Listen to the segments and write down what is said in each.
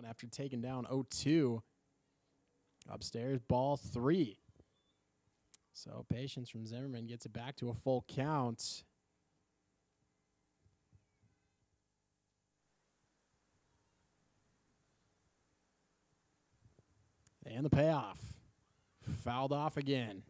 out after taking down 0-2. Upstairs, ball 3. So patience from Zimmerman gets it back to a full count. And the payoff. Fouled off again.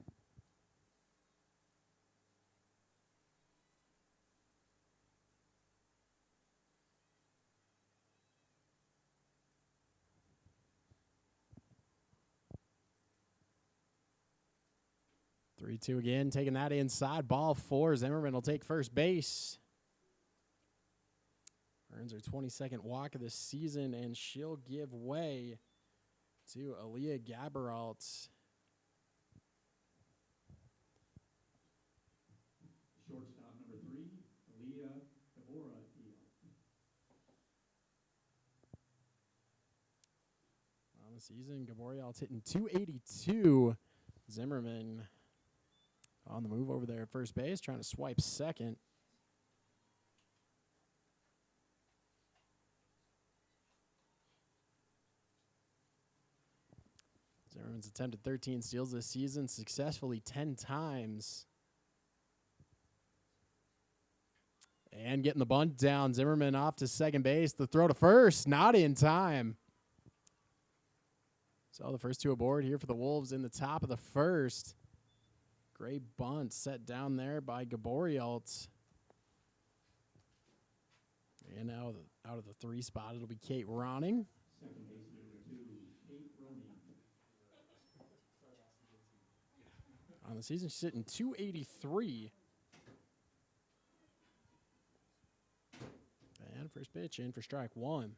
Three, 2 again, taking that inside. Ball 4. Zimmerman will take first base. Earns her 22nd walk of the season, and she'll give way to Aaliyah Gaberalt. Shortstop number 3, Aaliyah Gaberalt. On the season, Gaberalt's hitting .282. Zimmerman on the move over there at first base, trying to swipe second. Zimmerman's attempted 13 steals this season, successfully 10 times. And getting the bunt down. Zimmerman off to second base. The throw to first, not in time. So the first 2 aboard here for the Wolves in the top of the first. Great bunt set down there by Gaberalt. And now out of the 3 spot, it'll be Kate Ronning. Second baseman number 2, Kate Ronning. On the season, she's hitting .283. And first pitch in for strike 1.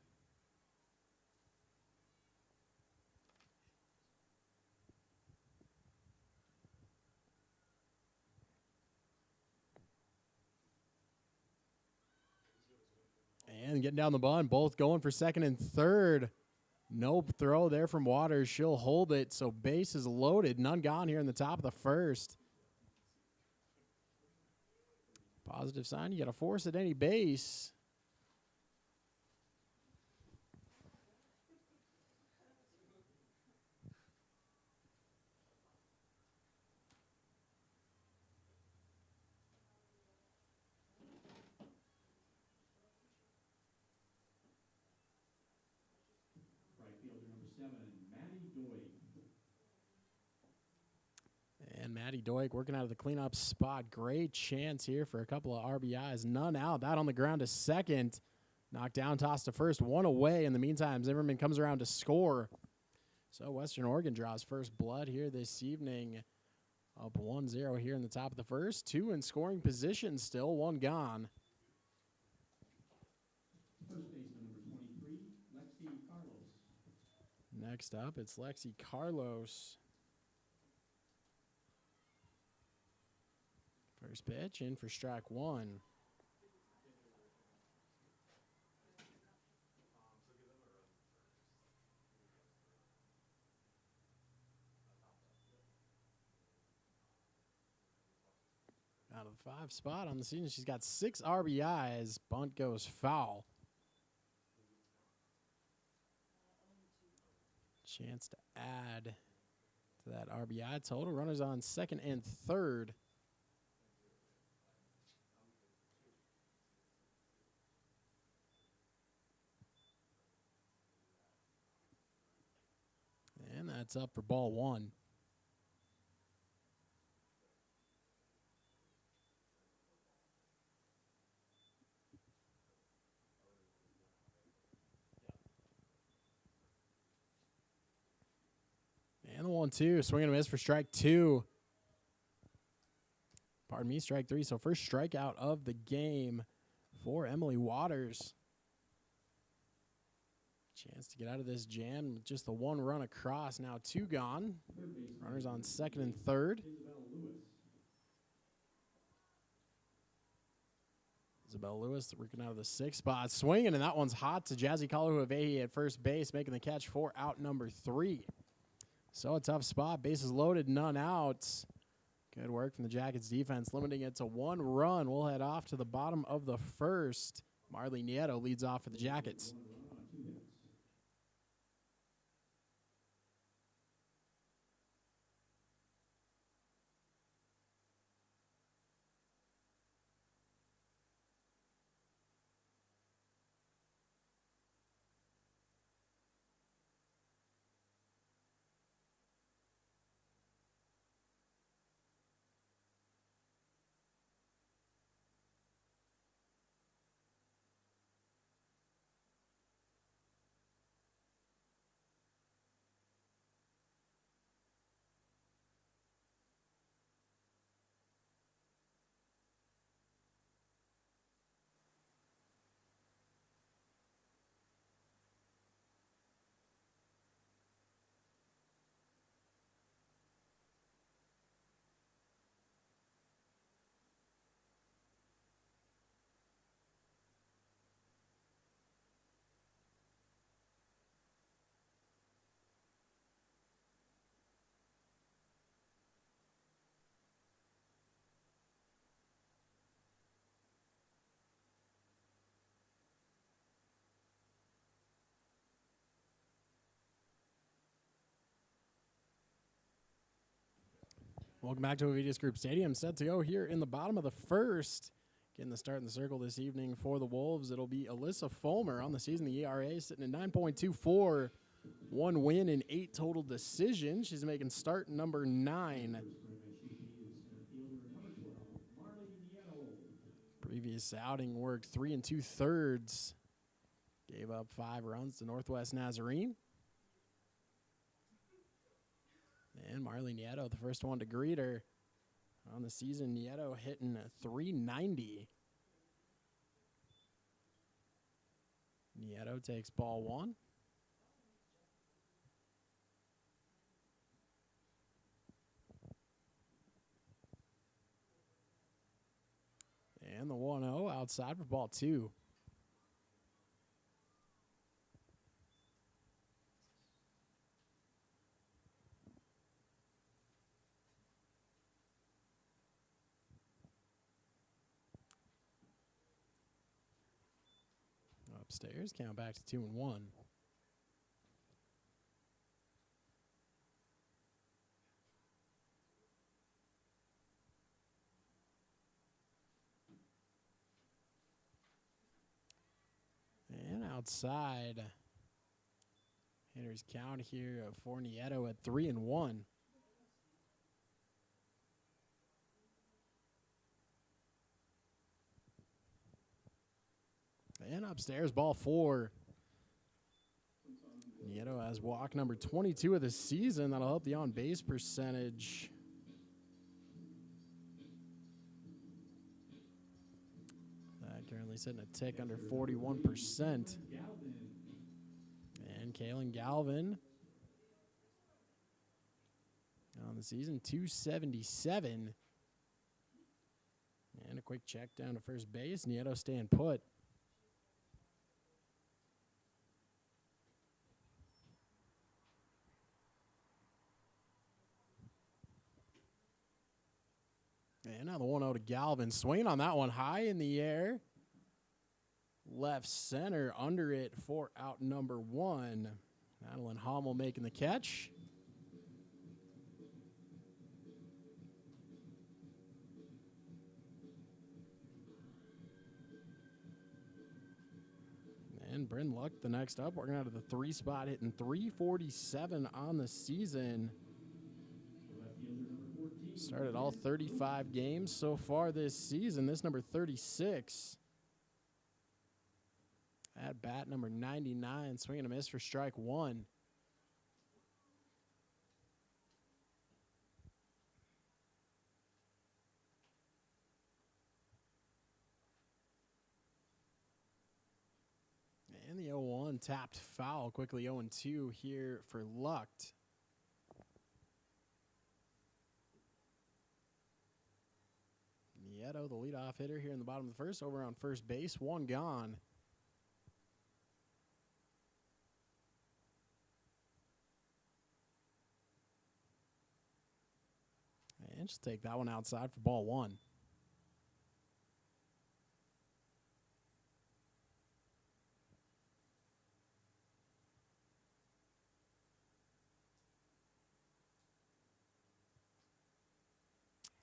And getting down the bunt, both going for second and third. Nope, throw there from Waters. She'll hold it, so base is loaded. None gone here in the top of the first. Positive sign, you got to force at any base. And Maddie Doig working out of the cleanup spot. Great chance here for a couple of RBIs. None out. That on the ground to second. Knocked down, tossed to first. 1 away. In the meantime, Zimmerman comes around to score. So Western Oregon draws first blood here this evening. Up 1-0 here in the top of the first. 2 in scoring position still. 1 gone. First baseman number 23, Lexi Carlos. Next up, it's Lexi Carlos. First pitch in for strike 1. Out of the 5 spot on the season, she's got 6 RBIs. Bunt goes foul. Chance to add to that RBI total. Runners on second and third. And that's up for ball 1. And the 1-2, swing and a miss for strike 2. Pardon me, strike 3. So first strikeout of the game for Emily Waters. Chance to get out of this jam with just the 1 run across. Now 2 gone. Runners on second and third. Isabel Lewis working out of the 6th spot. Swinging, and that one's hot to Jazzy Kalahuavehi at first base, making the catch for out number 3. So a tough spot. Bases loaded, none out. Good work from the Jackets defense, limiting it to 1 run. We'll head off to the bottom of the first. Marley Nieto leads off for the Jackets. Welcome back to Avidius Group Stadium. Set to go here in the bottom of the first. Getting the start in the circle this evening for the Wolves. It'll be Alyssa Fulmer on the season. The ERA sitting at 9.24. 1 win and 8 total decisions. She's making start number 9. Previous outing worked 3 2/3. Gave up 5 runs to Northwest Nazarene. And Marley Nieto, the first one to greet her on the season. Nieto hitting a .390. Nieto takes ball 1. And the 1-0 outside for ball 2. Upstairs, count back to 2-1. And outside, hitters count here for Nieto at 3-1. And upstairs, ball 4. Nieto has walk number 22 of the season. That'll help the on-base percentage. That currently sitting a tick under 41%. And Kaylin Galvin on the season, 277. And a quick check down to first base. Nieto staying put. And now the 1-0 to Galvin. Swinging on that one high in the air. Left center under it for out number 1. Madeline Hommel making the catch. And Bryn Luck the next up. Working out of the 3 spot, hitting .347 on the season. Started all 35 games so far this season. This number 36. At bat number 99. Swing and a miss for strike 1. And the 0-1 tapped foul. Quickly 0-2 here for Luck. Nieto, the leadoff hitter here in the bottom of the first, over on first base, 1 gone. And she'll take that one outside for ball 1.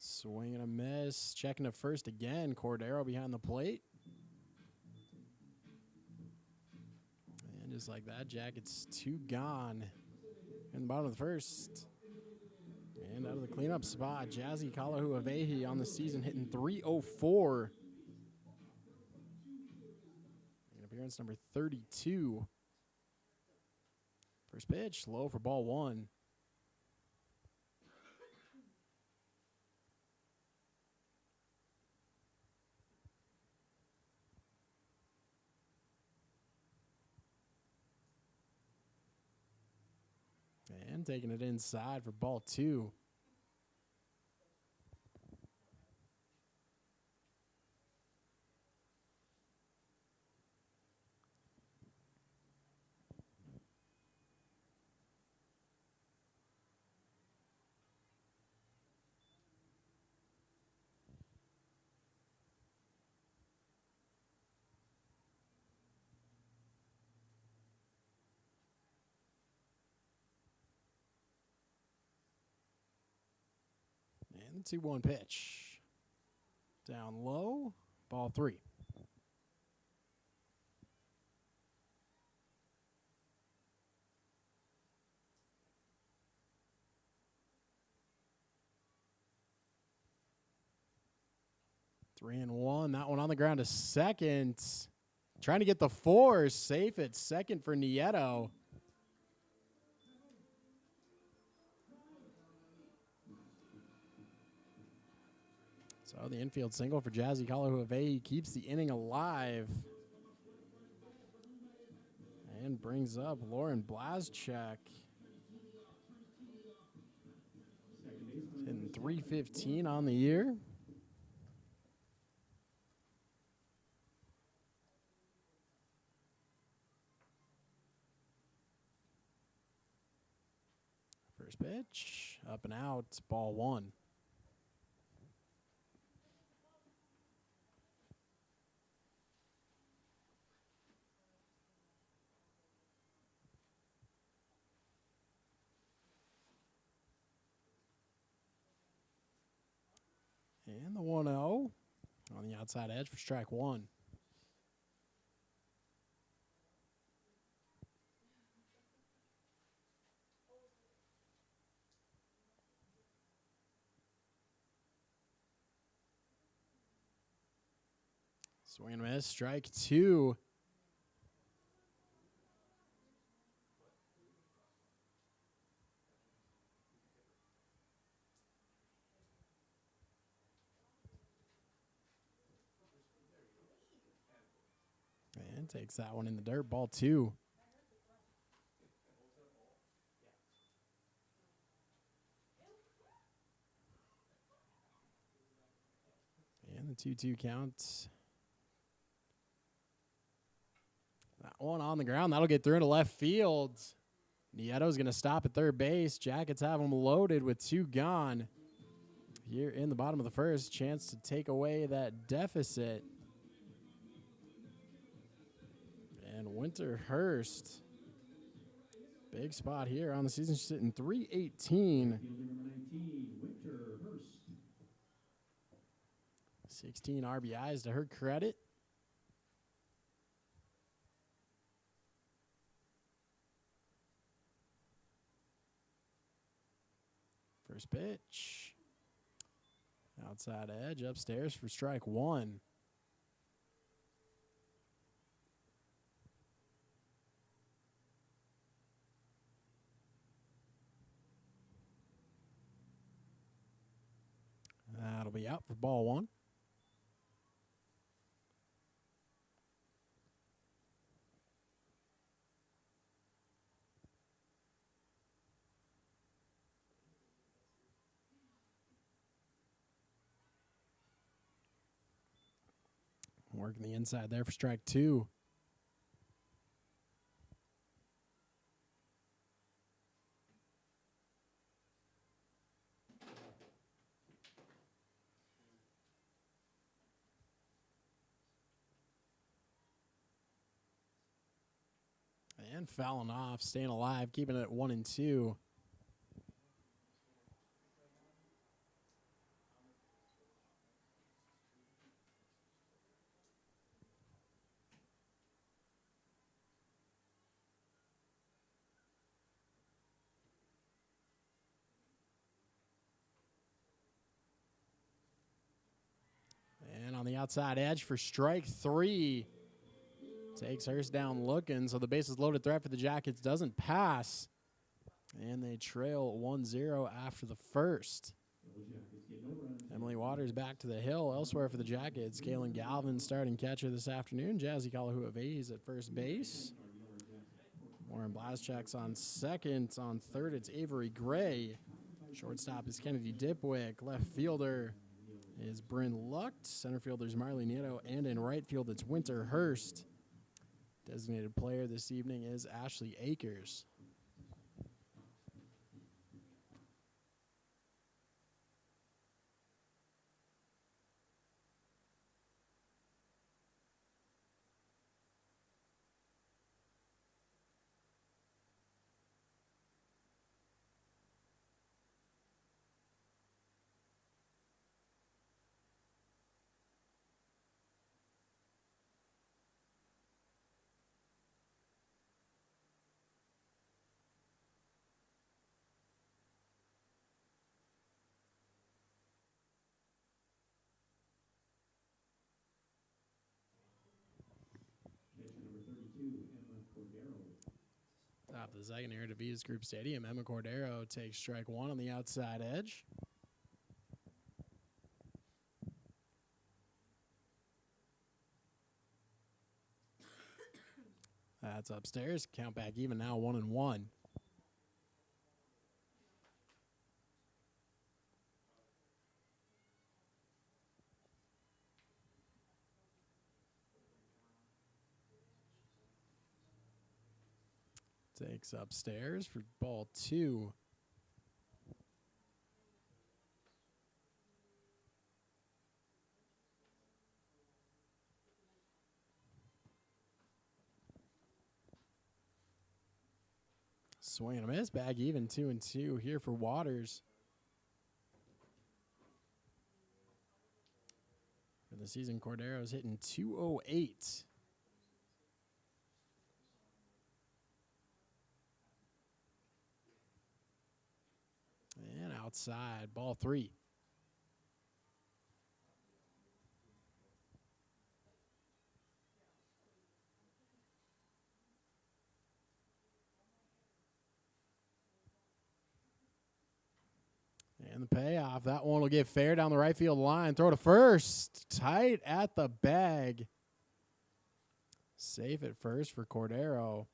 Swing and a miss. Checking to first again. Cordero behind the plate. And just like that, Jackets 2 gone in the bottom of the first. And out of the cleanup spot, Jazzy Kalahuavehi on the season hitting .304. And appearance number 32. First pitch, low for ball 1. And taking it inside for ball 2. And the 2-1 pitch. Down low, ball 3. Three and one. That one on the ground to second. Trying to get the 4. Safe at second for Nieto. So the infield single for Jazzy Kalahuave keeps the inning alive. And brings up Lauren Blazchuk. Hitting .315 on the year. First pitch, up and out, ball 1. And the 1-0 on the outside edge for strike 1. Swing and miss, strike 2. And takes that one in the dirt, ball 2. And the 2-2 count. That one on the ground. That'll get through into left field. Nieto's going to stop at third base. Jackets have him loaded with 2 gone. Here in the bottom of the first, chance to take away that deficit. And Winterhurst, big spot here on the season. She's sitting .318. 16 RBIs to her credit. First pitch. Outside edge, upstairs for strike 1. That'll be out for ball 1. Working the inside there for strike 2. And fouling off, staying alive, keeping it at 1-2. And on the outside edge for strike 3. Takes Hurst down looking, so the bases loaded threat for the Jackets doesn't pass. And they trail 1-0 after the first. Emily Waters back to the hill. Elsewhere for the Jackets, Kaylin Galvin starting catcher this afternoon. Jazzy Kalahuave is at first base. Warren Blazchuk's on second. On third, it's Avery Gray. Shortstop is Kennedy Dipwick. Left fielder is Bryn Lucht. Center fielder is Marley Nieto. And in right field, it's Winterhurst. Designated player this evening is Ashley Akers. the second here at Avias Group Stadium. Emma Cordero takes strike one on the outside edge. That's upstairs. Count back even now, 1-1. Takes upstairs for ball 2. Swing and a miss. Bag even 2-2 here for Waters. For the season, Cordero's hitting .208. And outside, ball 3. And the payoff, that one will get fair down the right field line. Throw to first, tight at the bag. Safe at first for Cordero.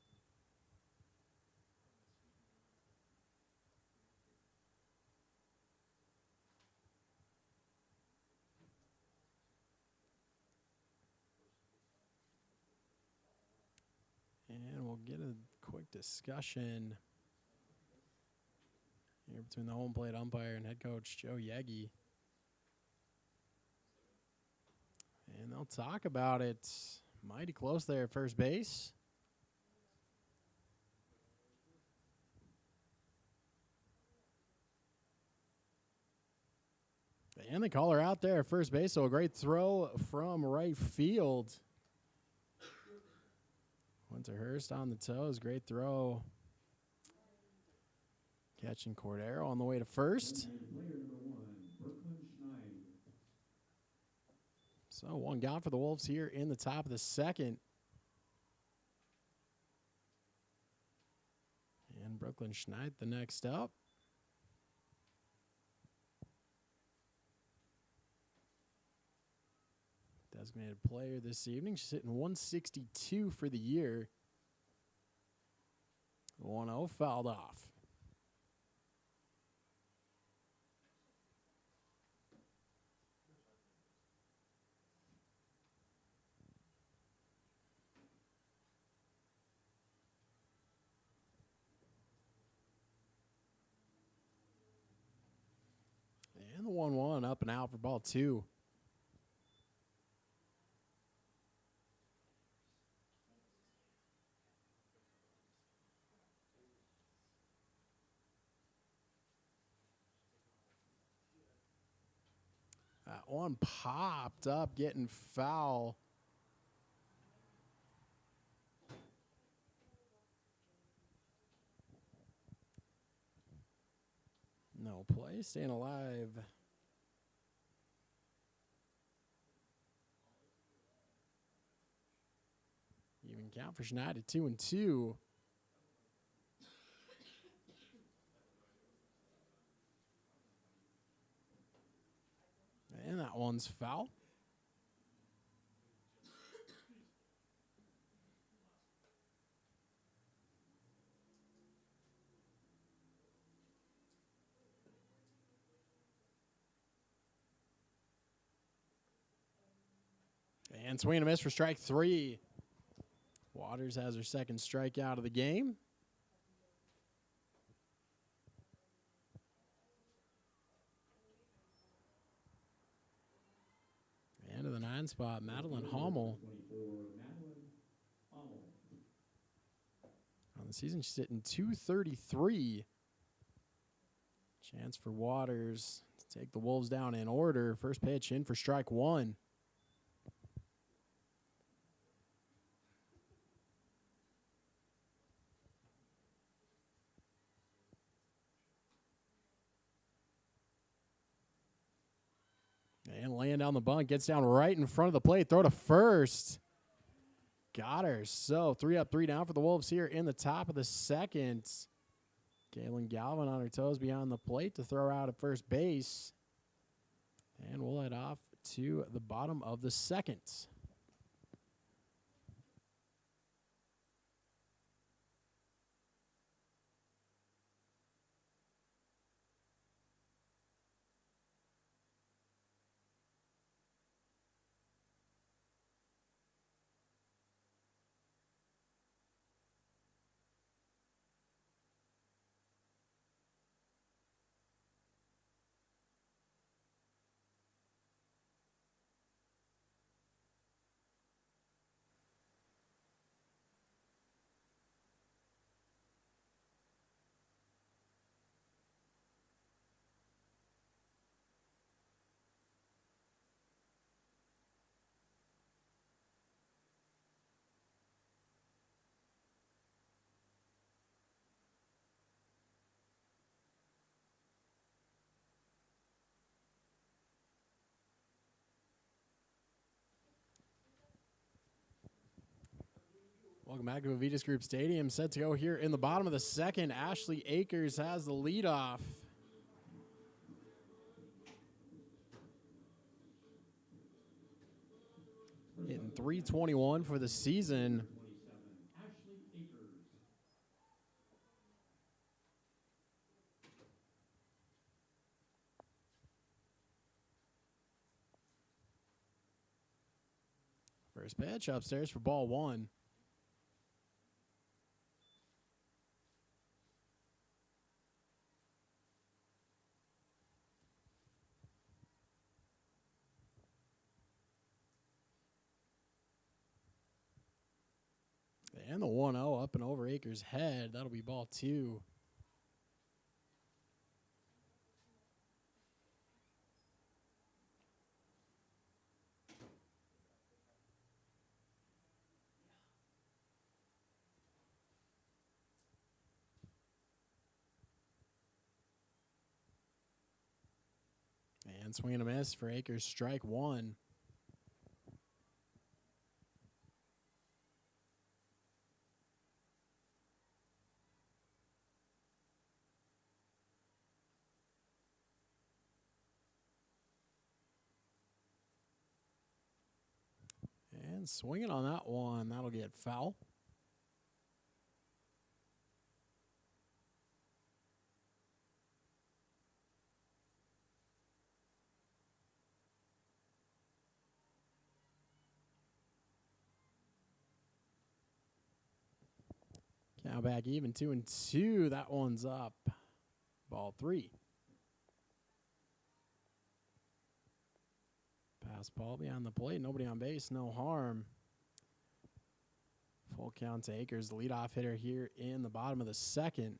And we'll get a quick discussion here between the home plate umpire and head coach Joe Yegi. And they'll talk about it. Mighty close there at first base. And the caller out there at first base, so a great throw from right field. Winterhurst on the toes, great throw. Catching Cordero on the way to first. So one gone for the Wolves here in the top of the second. And Brooklyn Schneid the next up. Designated player this evening. She's hitting 162 for the year. 1-0 fouled off. And the 1-1 up and out for ball 2. That one popped up, getting foul. No play, staying alive. Even count for Schneid at 2-2. And that one's foul. And swing and a miss for strike 3. Waters has her second strikeout of the game. And to the 9 spot, Madeline Hommel. On the season, she's hitting .233. Chance for Waters to take the Wolves down in order. First pitch in for strike 1. And laying down the bunt, gets down right in front of the plate. Throw to first. got her. So 3 up, 3 down for the Wolves here in the top of the second. Galen Galvin on her toes beyond the plate to throw out at first base. And we'll head off to the bottom of the second. Welcome back to Avitas Group Stadium. Set to go here in the bottom of the second. Ashley Akers has the leadoff. Hitting .321 for the season. 27, Ashley Akers. First pitch upstairs for ball 1. And the 1-0 up and over Akers' head. That'll be ball 2. And swing and a miss for Akers, strike 1. And swinging on that one, that'll get foul. Count back even 2-2. That one's up. Ball 3. Pass ball behind the plate. Nobody on base. No harm. Full count to Akers, the leadoff hitter here in the bottom of the second.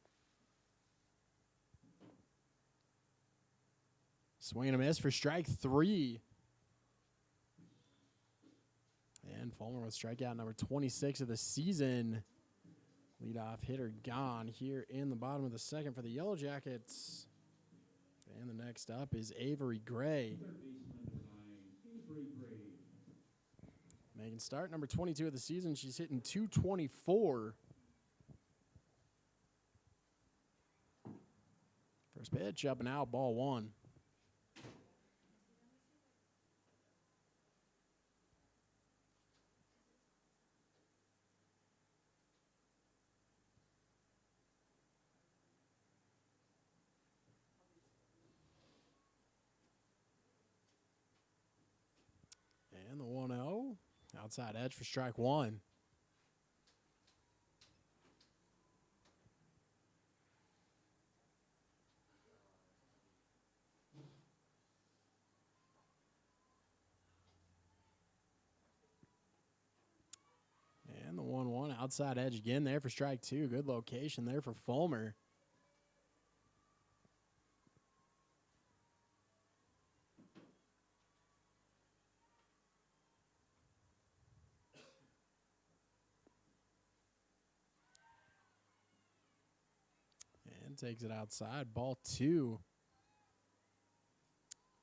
Swing and a miss for strike 3. And Fulmer with strikeout number 26 of the season. Leadoff hitter gone here in the bottom of the second for the Yellow Jackets. And the next up is Avery Gray. Third baseman #9, Avery Gray. Making start number 22 of the season. She's hitting .224. First pitch up and out, ball 1. And the 1-0. Outside edge for strike 1. And the 1-1. Outside edge again there for strike 2. Good location there for Fulmer. And takes it outside. Ball 2.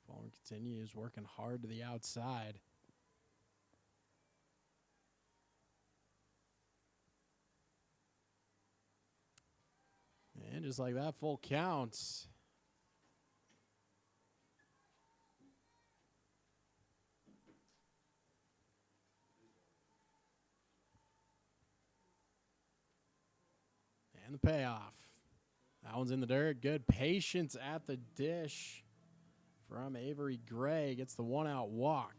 Fulmer continues working hard to the outside. And just like that, full count. And the payoff. That one's in the dirt. Good patience at the dish from Avery Gray. Gets the one-out walk.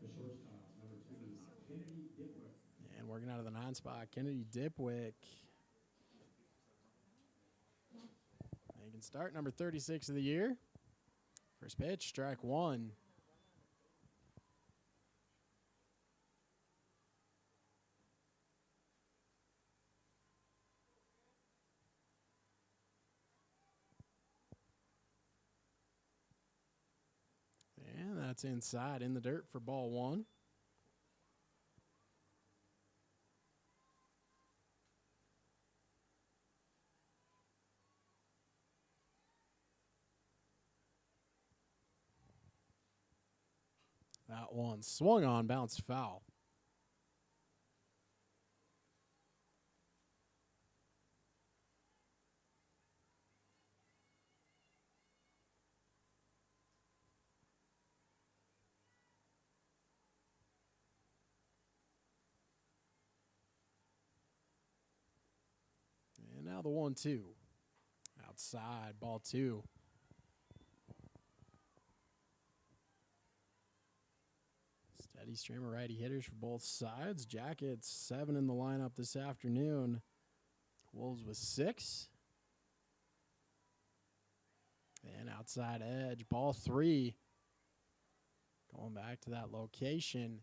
The shortstop, number 2, Kennedy Dipwick. And working out of the 9 spot, Kennedy Dipwick. They can start number 36 of the year. First pitch, strike 1. And that's inside in the dirt for ball 1. That one swung on, bounced foul. And now the 1-2. Outside, ball 2. Steady stream of righty hitters for both sides. Jackets 7 in the lineup this afternoon. Wolves with 6. And outside edge, ball 3. Going back to that location.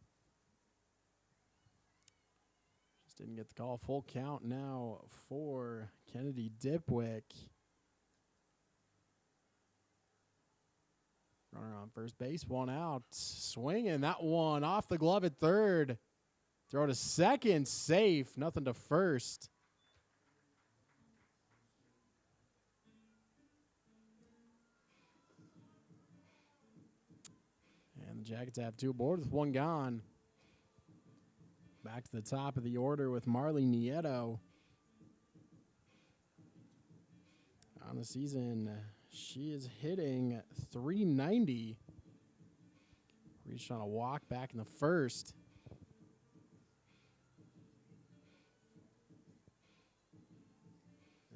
Just didn't get the call. Full count now for Kennedy Dipwick. Runner on first base, 1 out. Swinging that one off the glove at third. Throw to second, safe. Nothing to first. And the Jackets have 2 aboard with 1 gone. Back to the top of the order with Marley Nieto. On the season, she is hitting .390. Reached on a walk back in the first.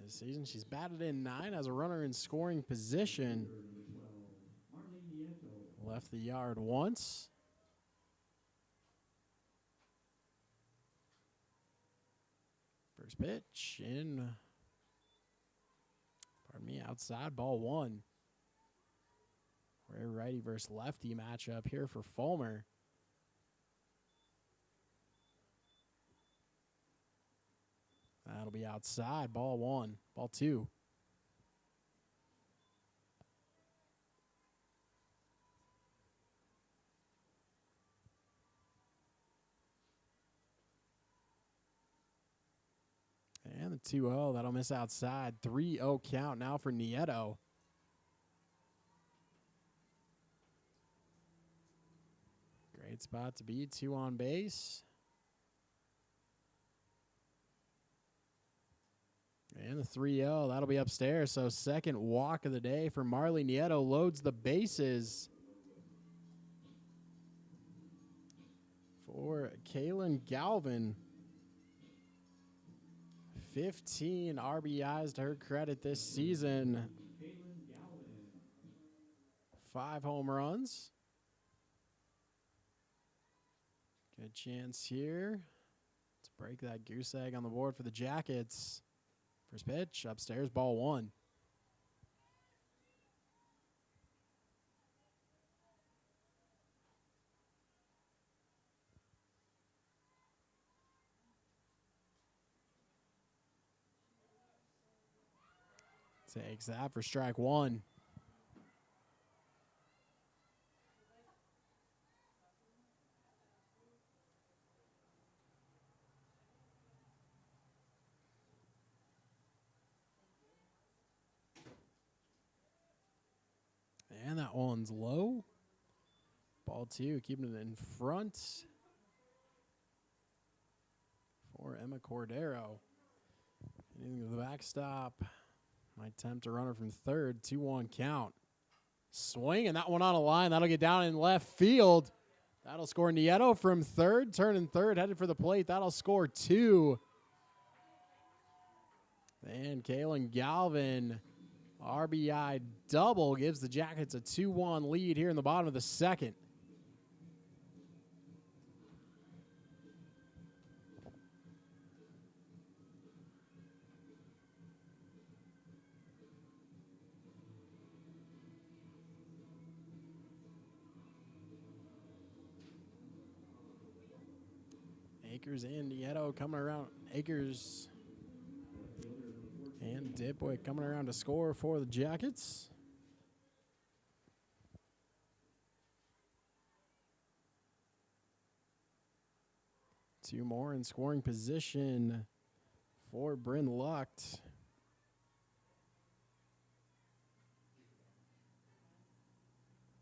This season, she's batted in 9 as a runner in scoring position. Left the yard once. First pitch in, outside, ball 1. Rare righty versus lefty matchup here for Fulmer. That'll be outside, ball 1, ball 2. And the 2-0, that'll miss outside. 3-0 count now for Nieto. Great spot to be, 2 on base. And the 3-0, that'll be upstairs. So second walk of the day for Marley Nieto. Loads the bases for Kaylin Galvin. 15 RBIs to her credit this season. 5 home runs. Good chance here to break that goose egg on the board for the Jackets. First pitch, upstairs, ball 1. Takes that for strike 1. And that one's low. Ball 2, keeping it in front for Emma Cordero. Hitting the backstop. Might tempt a runner from third. 2-1 count. Swing, and that one on a line. That'll get down in left field. That'll score Nieto from third. Turning third, headed for the plate. That'll score 2. And Kaylin Galvin, RBI double, gives the Jackets a 2-1 lead here in the bottom of the second. Akers and Nieto coming around. Akers and Dipwick coming around to score for the Jackets. Two more in scoring position for Bryn Lucht.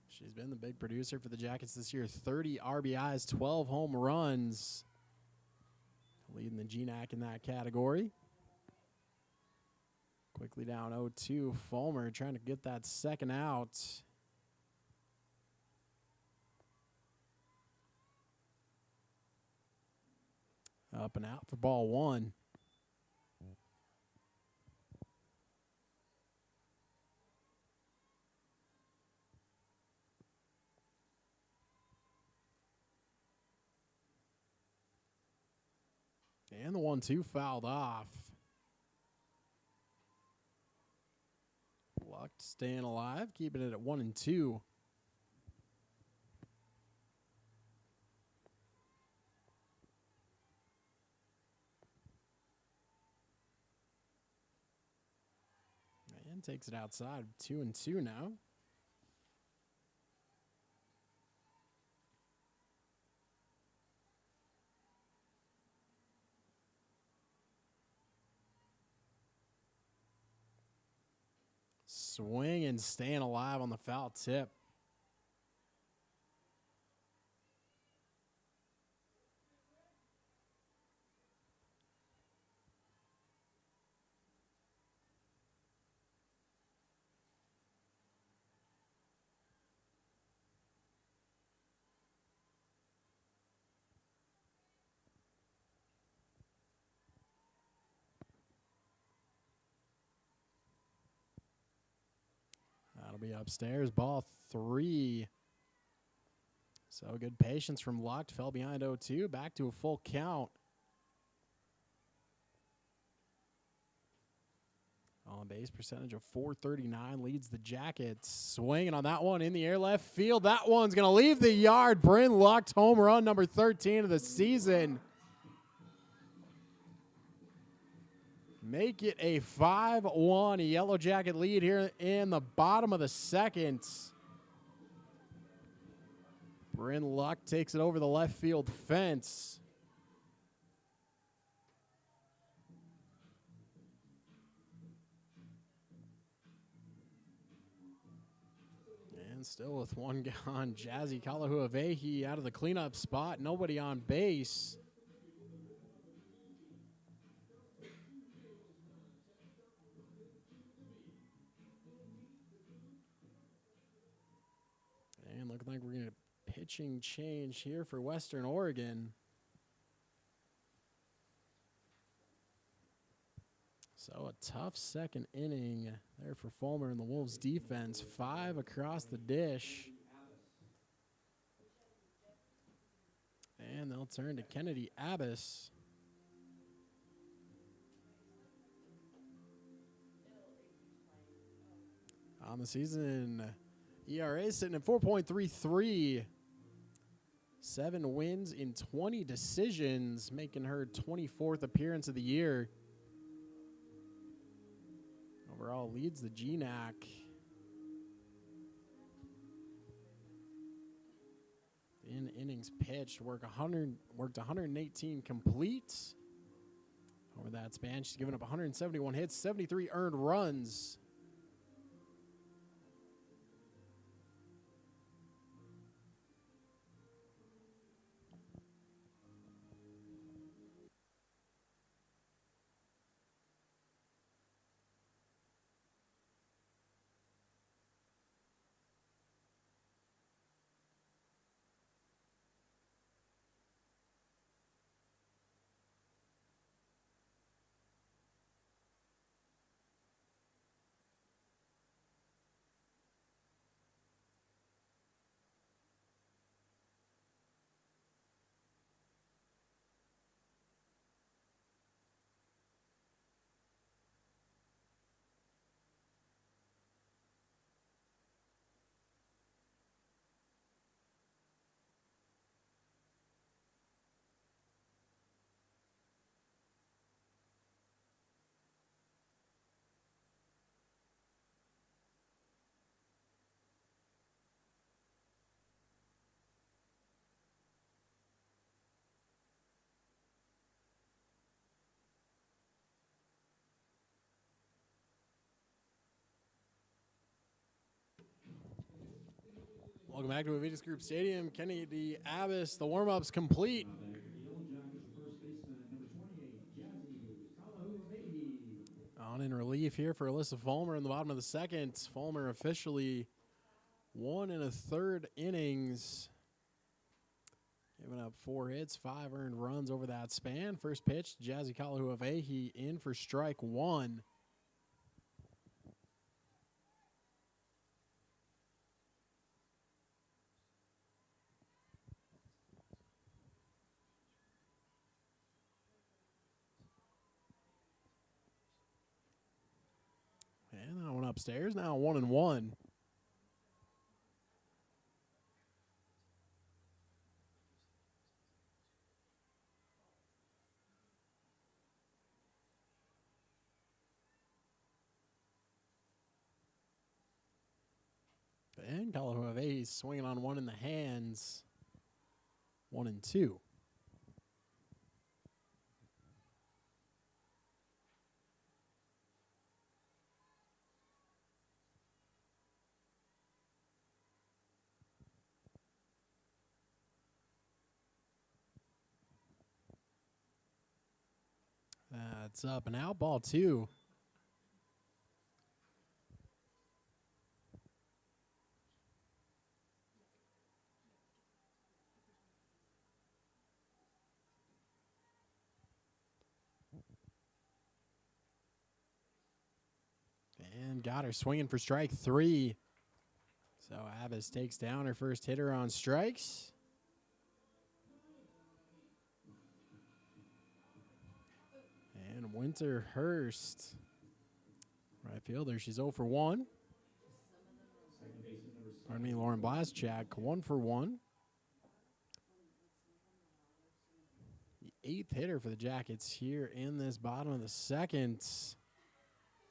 She's been the big producer for the Jackets this year. 30 RBIs, 12 home runs. Leading the GNAC in that category. Quickly down 0-2. Fulmer trying to get that second out. Up and out for ball 1. And the 1-2 fouled off. Luck staying alive, keeping it at 1-2. And takes it outside, 2-2 now. Swing and staying alive on the foul tip. That'll be upstairs. Ball 3. So good patience from Lucht. Fell behind 0-2. Back to a full count. On base percentage of .439 leads the Jackets. Swinging on that one in the air left field. That one's going to leave the yard. Bryn Lucht, home run number 13 of the season. Make it a 5-1 Yellow Jacket lead here in the bottom of the second. Bryn Lucht takes it over the left field fence. And still with one gone, Jazzy Kalahuavehi out of the cleanup spot. Nobody on base. And looking like we're going to pitching change here for Western Oregon. So a tough second inning there for Fulmer and the Wolves defense. 5 across the dish. And they'll turn to Kennedy Abbas. On the season, ERA sitting at 4.33. 7 wins in 20 decisions, making her 24th appearance of the year. Overall leads the GNAC. In innings pitched, worked 118 complete. Over that span, she's given up 171 hits, 73 earned runs. Welcome back to Avitas Group Stadium. Kennedy Abbas, the warm-up's complete. On in relief here for Alyssa Fulmer in the bottom of the second. Fulmer officially 1 1/3 innings. Giving up 4 hits, 5 earned runs over that span. First pitch, Jazzy Kalahuavehi in for strike 1. And that one upstairs, now 1-1. And Kalahuavehi's swinging on one in the hands. 1-2. That's up and out, ball 2. And got her swinging for strike 3. So Abbas takes down her first hitter on strikes. And Winter Hurst, right fielder, she's 0 for 1. Pardon me, Lauren Blaschak, 1 for 1. The 8th hitter for the Jackets here in this bottom of the second.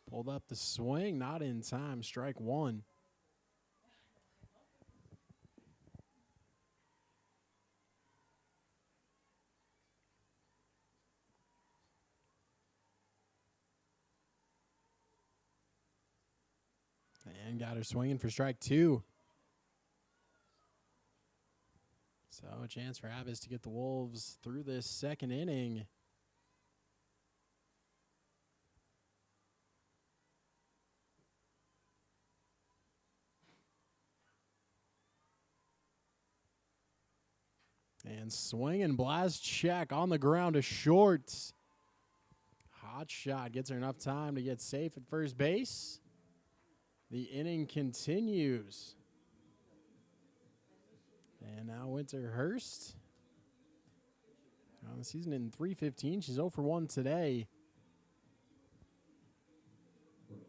Pulled up the swing, not in time, strike 1. And got her swinging for strike 2. So a chance for Abbas to get the Wolves through this second inning. And swinging, Blaschak on the ground to short. Hot shot, gets her enough time to get safe at first base. The inning continues. And now Winter Hurst. On the season in 315, she's 0 for 1 today.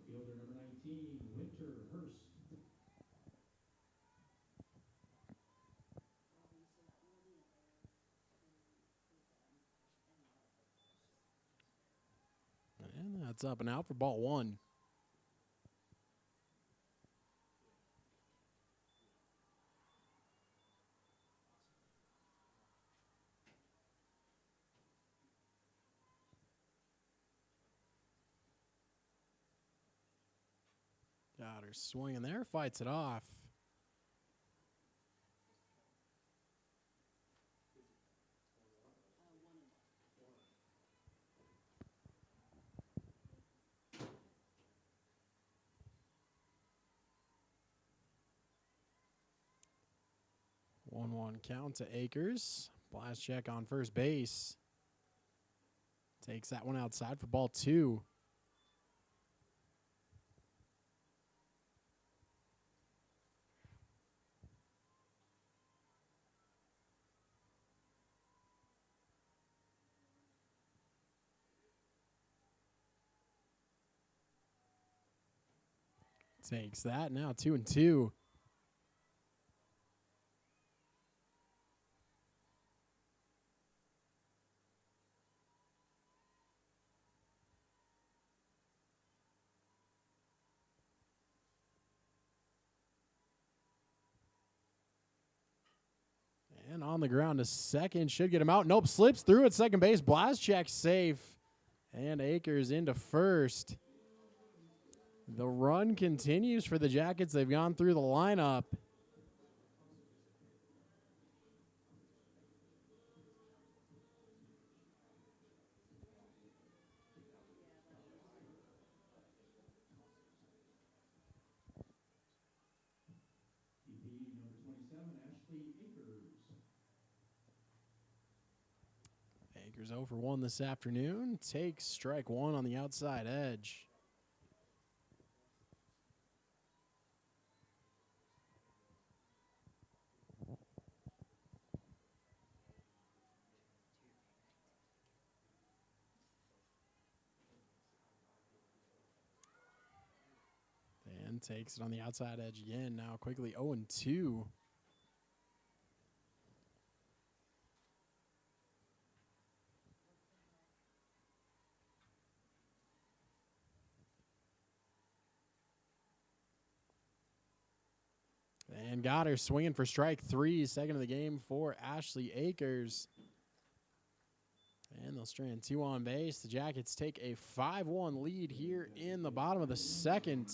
Fielder number 19, Winter Hurst. And that's up and out for ball 1. Got her swinging there, fights it off. One count to Akers. Blaschak on first base. Takes that one outside for ball 2. Takes that, now 2-2. And on the ground to second, should get him out. Nope, slips through at second base. Blaschak safe. And Akers into first. The run continues for the Jackets. They've gone through the lineup. Ashley Akers. Akers 0 for 1 this afternoon. Takes strike one on the outside edge. And takes it on the outside edge again. Now quickly 0-2. And got her swinging for strike three. Second of the game for Ashley Akers. And they'll strand two on base. The Jackets take a 5-1 lead here in the bottom of the second.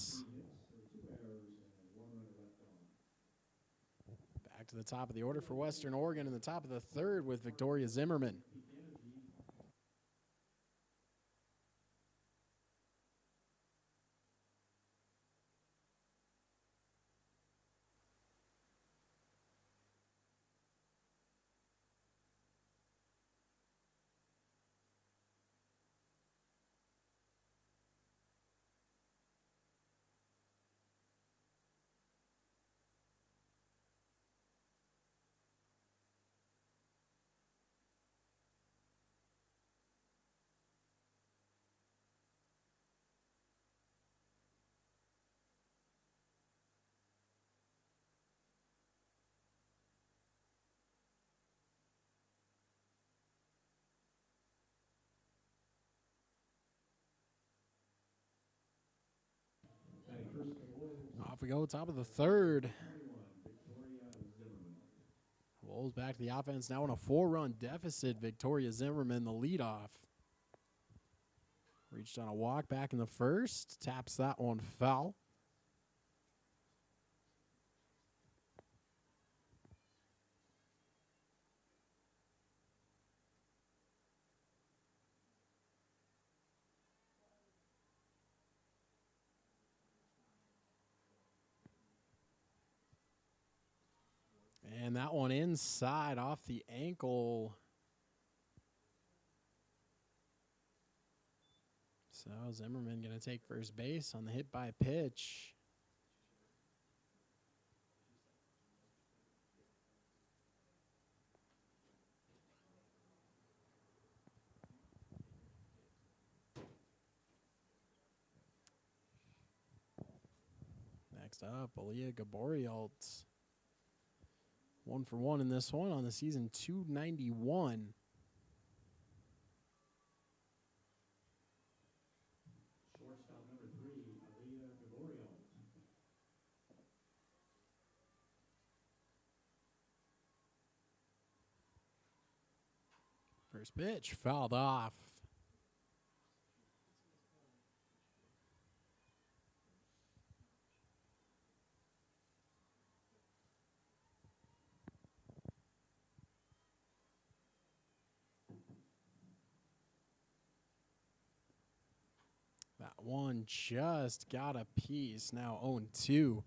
Back to the top of the order for Western Oregon in the top of the third with Victoria Zimmerman. Off we go, top of the third. Wolves back to the offense now in a 4-run deficit. Victoria Zimmerman, the leadoff. Reached on a walk back in the first. Taps that one foul. And that one inside off the ankle. So Zimmerman going to take first base on the hit by pitch. Next up, Aaliyah Gaborialt. 1 for 1 in this one on the season, 291. Shortstop number 3, Aaliyah Gaborialt. First pitch fouled off. That one just got a piece. Now 0-2.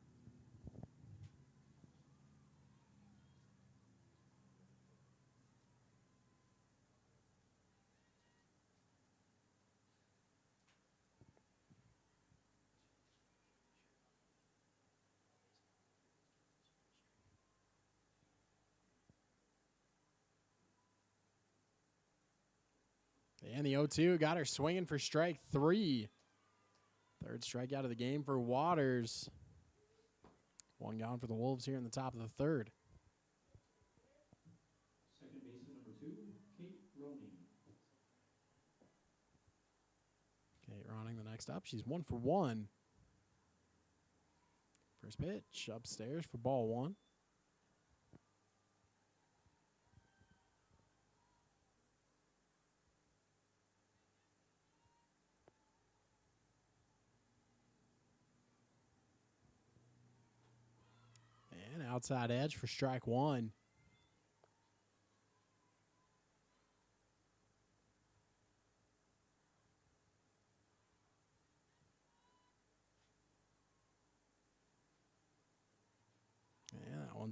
And the 0-2 got her swinging for strike three. Third strikeout of the game for Waters. One gone for the Wolves here in the top of the third. Second baseman number 2, Kate Roning. Kate Ronning the next up. She's 1 for 1. First pitch upstairs for ball one. And outside edge for strike one.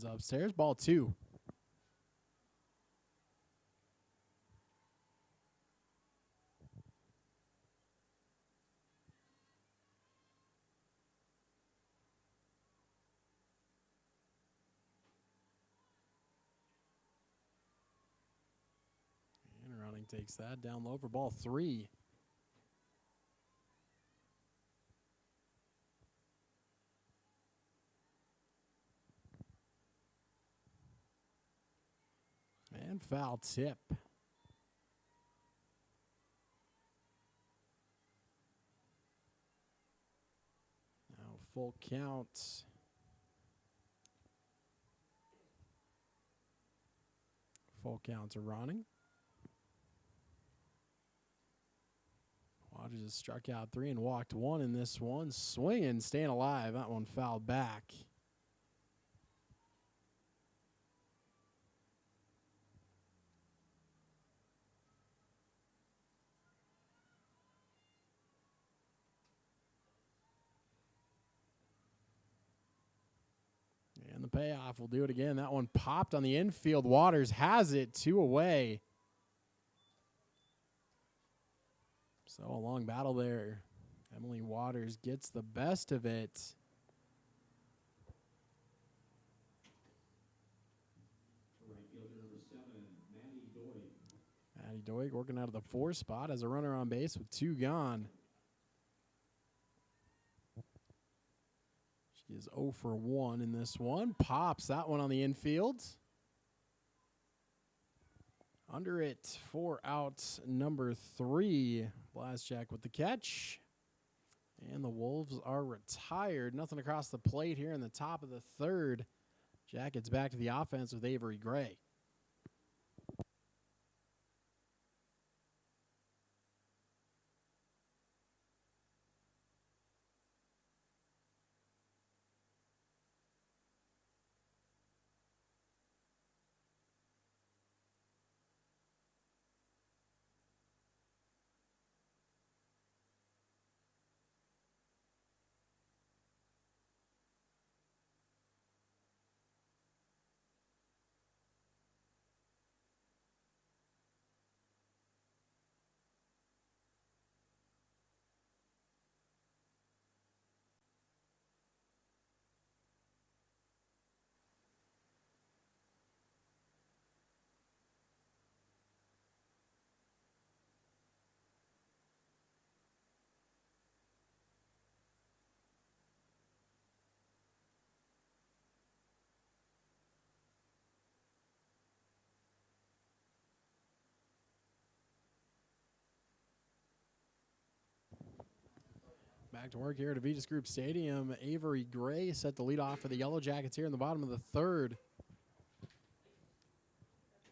one's upstairs. Ball 2. And running takes that down low for ball 3. And foul tip. Now full count. Full count to running. Waters has struck out 3 and walked 1 in this one. Swinging, staying alive. That one fouled back. And the payoff will do it again. That one popped on the infield. Waters has it 2 away. So a long battle there. Emily Waters gets the best of it. Right fielder number 7, Maddie Doig. Maddie Doig working out of the 4 spot as a runner on base with 2 gone. She is 0 for 1 in this one. Pops that one on the infield. Under it for out number 3. Blazjack with the catch. And the Wolves are retired. Nothing across the plate here in the top of the 3rd. Jackets back to the offense with Avery Gray. Back to work here at Avitas Group Stadium. Avery Gray set the lead off for the Yellow Jackets here in the bottom of the 3rd.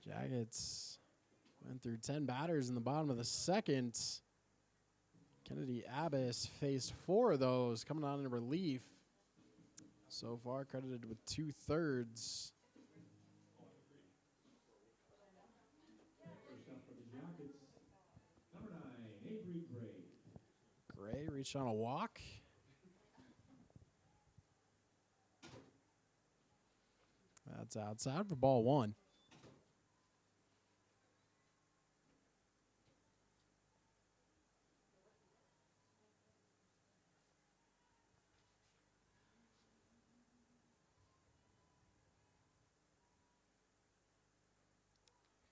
Jackets went through 10 batters in the bottom of the 2nd. Kennedy Abbas faced 4 of those coming on in relief. So far credited with 2/3. First up for the Jackets, number 9, Avery Gray. Gray reached on a walk. That's outside for ball 1.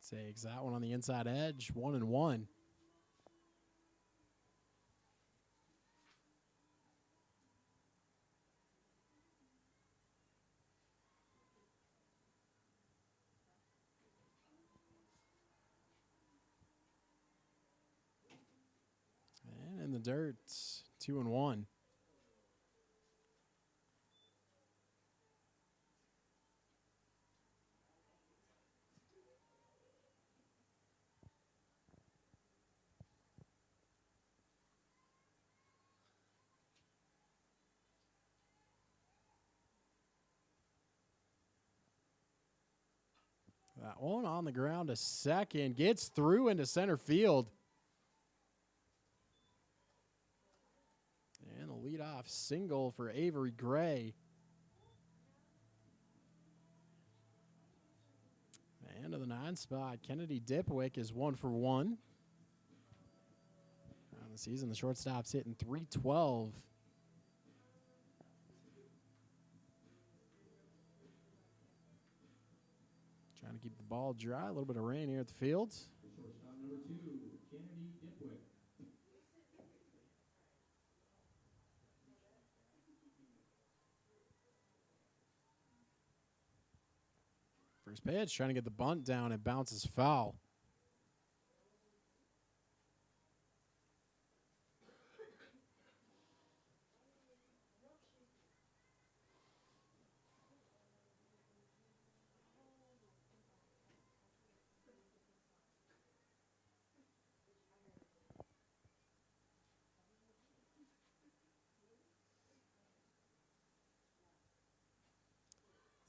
Takes that one on the inside edge. 1-1. And in the dirt, 2-1. That one on the ground to second. Gets through into center field. And a leadoff single for Avery Gray. And to the 9 spot, Kennedy Dipwick is 1 for 1. On the season, the shortstop's hitting .312. Trying to keep the ball dry. A little bit of rain here at the field. Shortstop number 2, Kennedy Dipwick. First pitch, trying to get the bunt down. It bounces foul.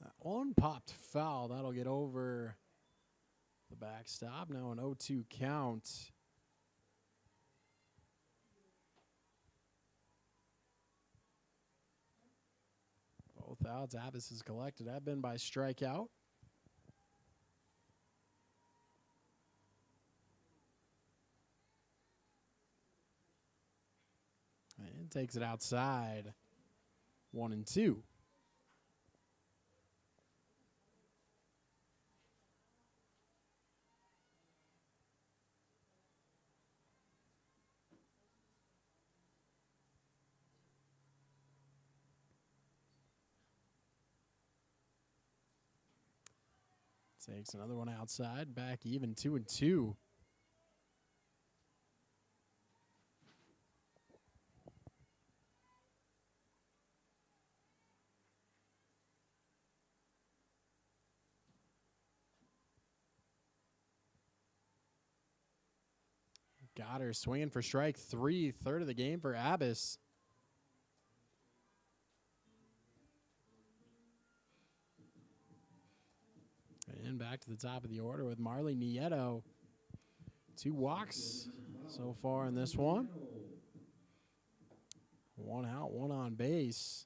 That one popped foul. That'll get over the backstop. Now an 0-2 count. Both outs. Abbas is collected. Have been by strikeout. And takes it outside. 1-2. Takes another one outside. Back even 2-2. Got her swinging for strike 3. Third of the game for Abbas. And back to the top of the order with Marley Nieto. 2 walks so far in this one. 1 out, 1 on base.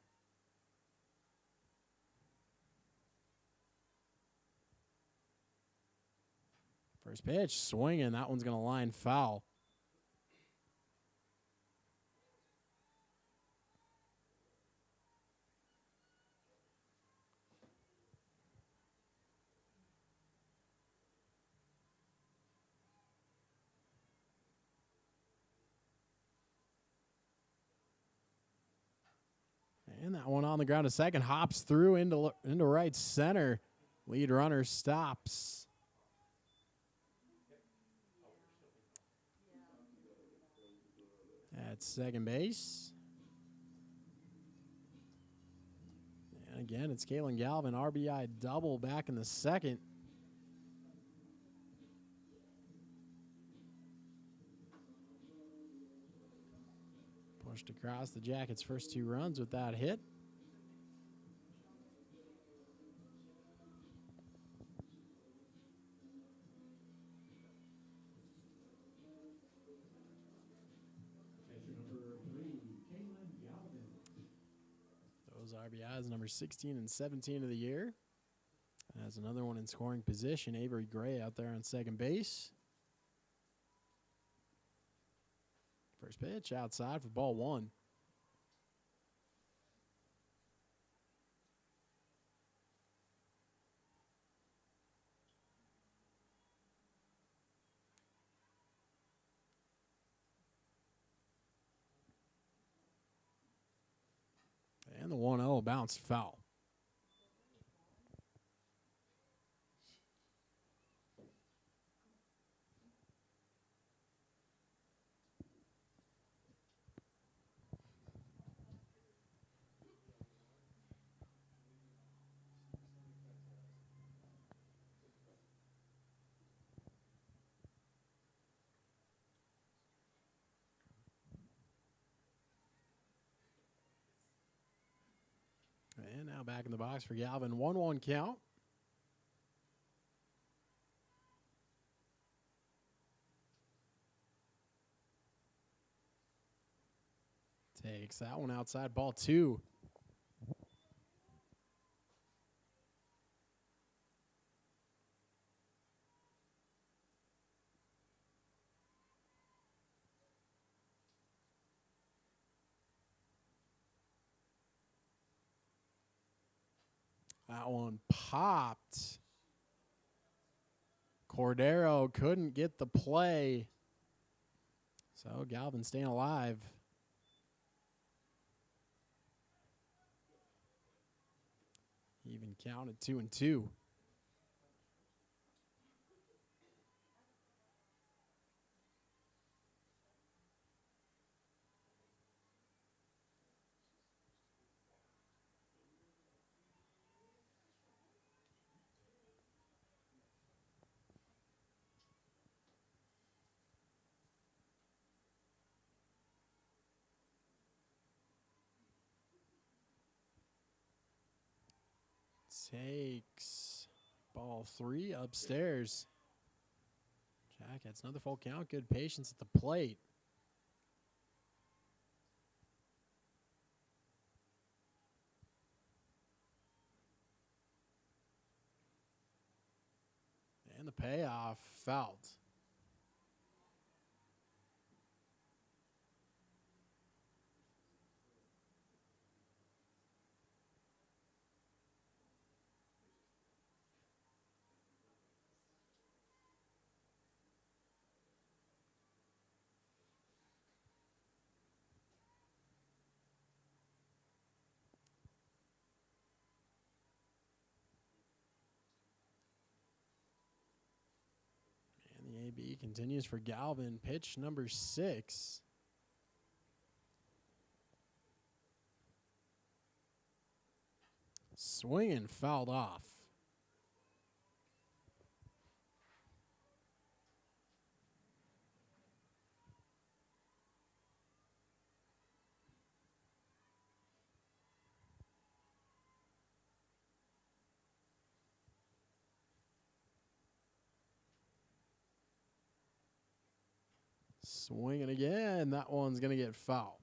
First pitch, swinging. That one's going to line foul. And that one on the ground. A second hops through into right center. Lead runner stops. At second base. And again, it's Kalen Galvin. RBI double back in the second. Pushed across the Jackets' first 2 runs with that hit. Number 3, Kalen Galvin. Those RBIs, number 16 and 17 of the year. Has another one in scoring position. Avery Gray out there on second base. First pitch outside for ball 1. And the 1-0 bounced foul. And now back in the box for Galvin. 1-1 count. Takes that one outside. Ball 2. That one popped. Cordero couldn't get the play. So Galvin staying alive. Even counted 2-2. Takes ball 3 upstairs. Jackets, another full count. Good patience at the plate. And the payoff felt. And the AB continues for Galvin. Pitch number 6. Swinging fouled off. Swinging again. That one's going to get fouled.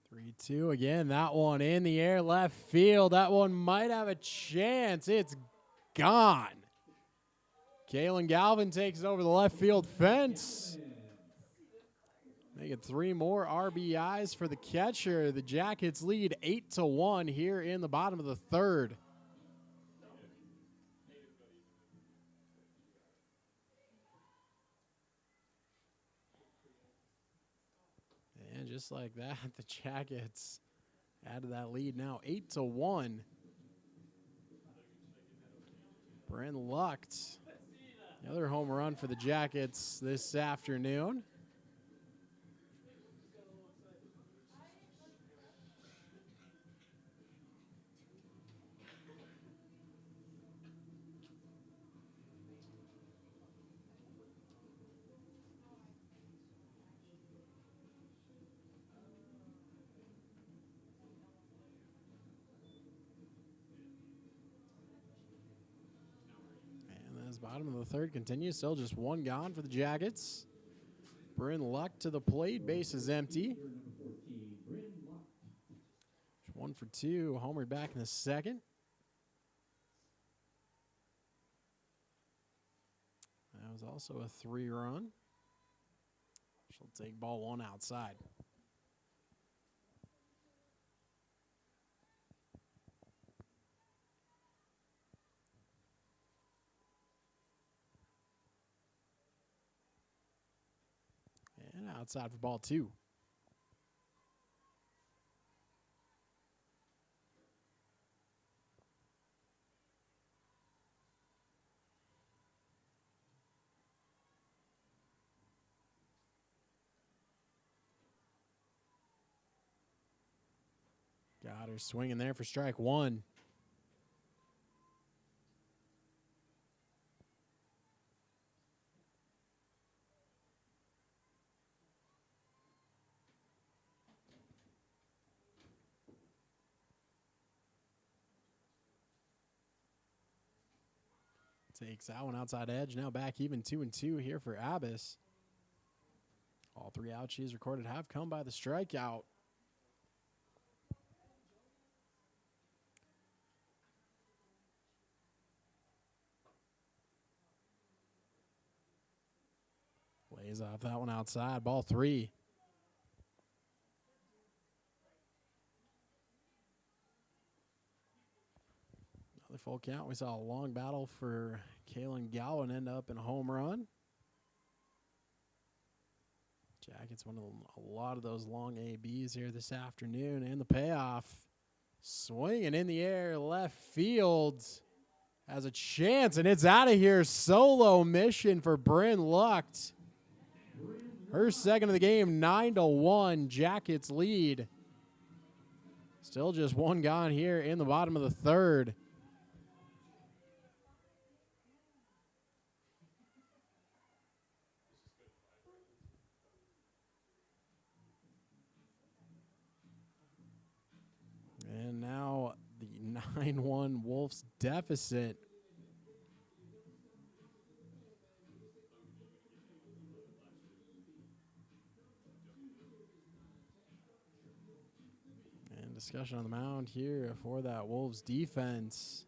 Three, 2 again. That one in the air, left field. That one might have a chance. It's gone. Kalen Galvin takes over the left field fence. Making 3 more RBIs for the catcher. The Jackets lead 8-1 here in the bottom of the 3rd. And just like that, the Jackets added that lead now 8-1. Brent Lucht, the other home run for the Jackets this afternoon. And as bottom of the 3rd continues, still just 1 gone for the Jackets. Brent Lucht to the plate, base is empty. 1 for 2, homered back in the 2nd. That was also a 3-run. She'll take ball 1 outside. And outside for ball 2. Got her swinging there for strike 1. Takes that one outside edge. Now back even 2-2 here for Abbas. All 3 outs she's recorded have come by the strikeout. Lays off that one outside. Ball 3. Another full count. We saw a long battle for Kalen Gowan end up in a home run. Jackets won a lot of those long ABs here this afternoon. And the payoff. Swinging in the air, left field. Has a chance, and it's out of here. Solo mission for Bryn Lucht. Her second of the game, 9-1. Jackets lead. Still just one gone here in the bottom of the third. And now the 9-1 Wolves deficit. And discussion on the mound here for that Wolves defense.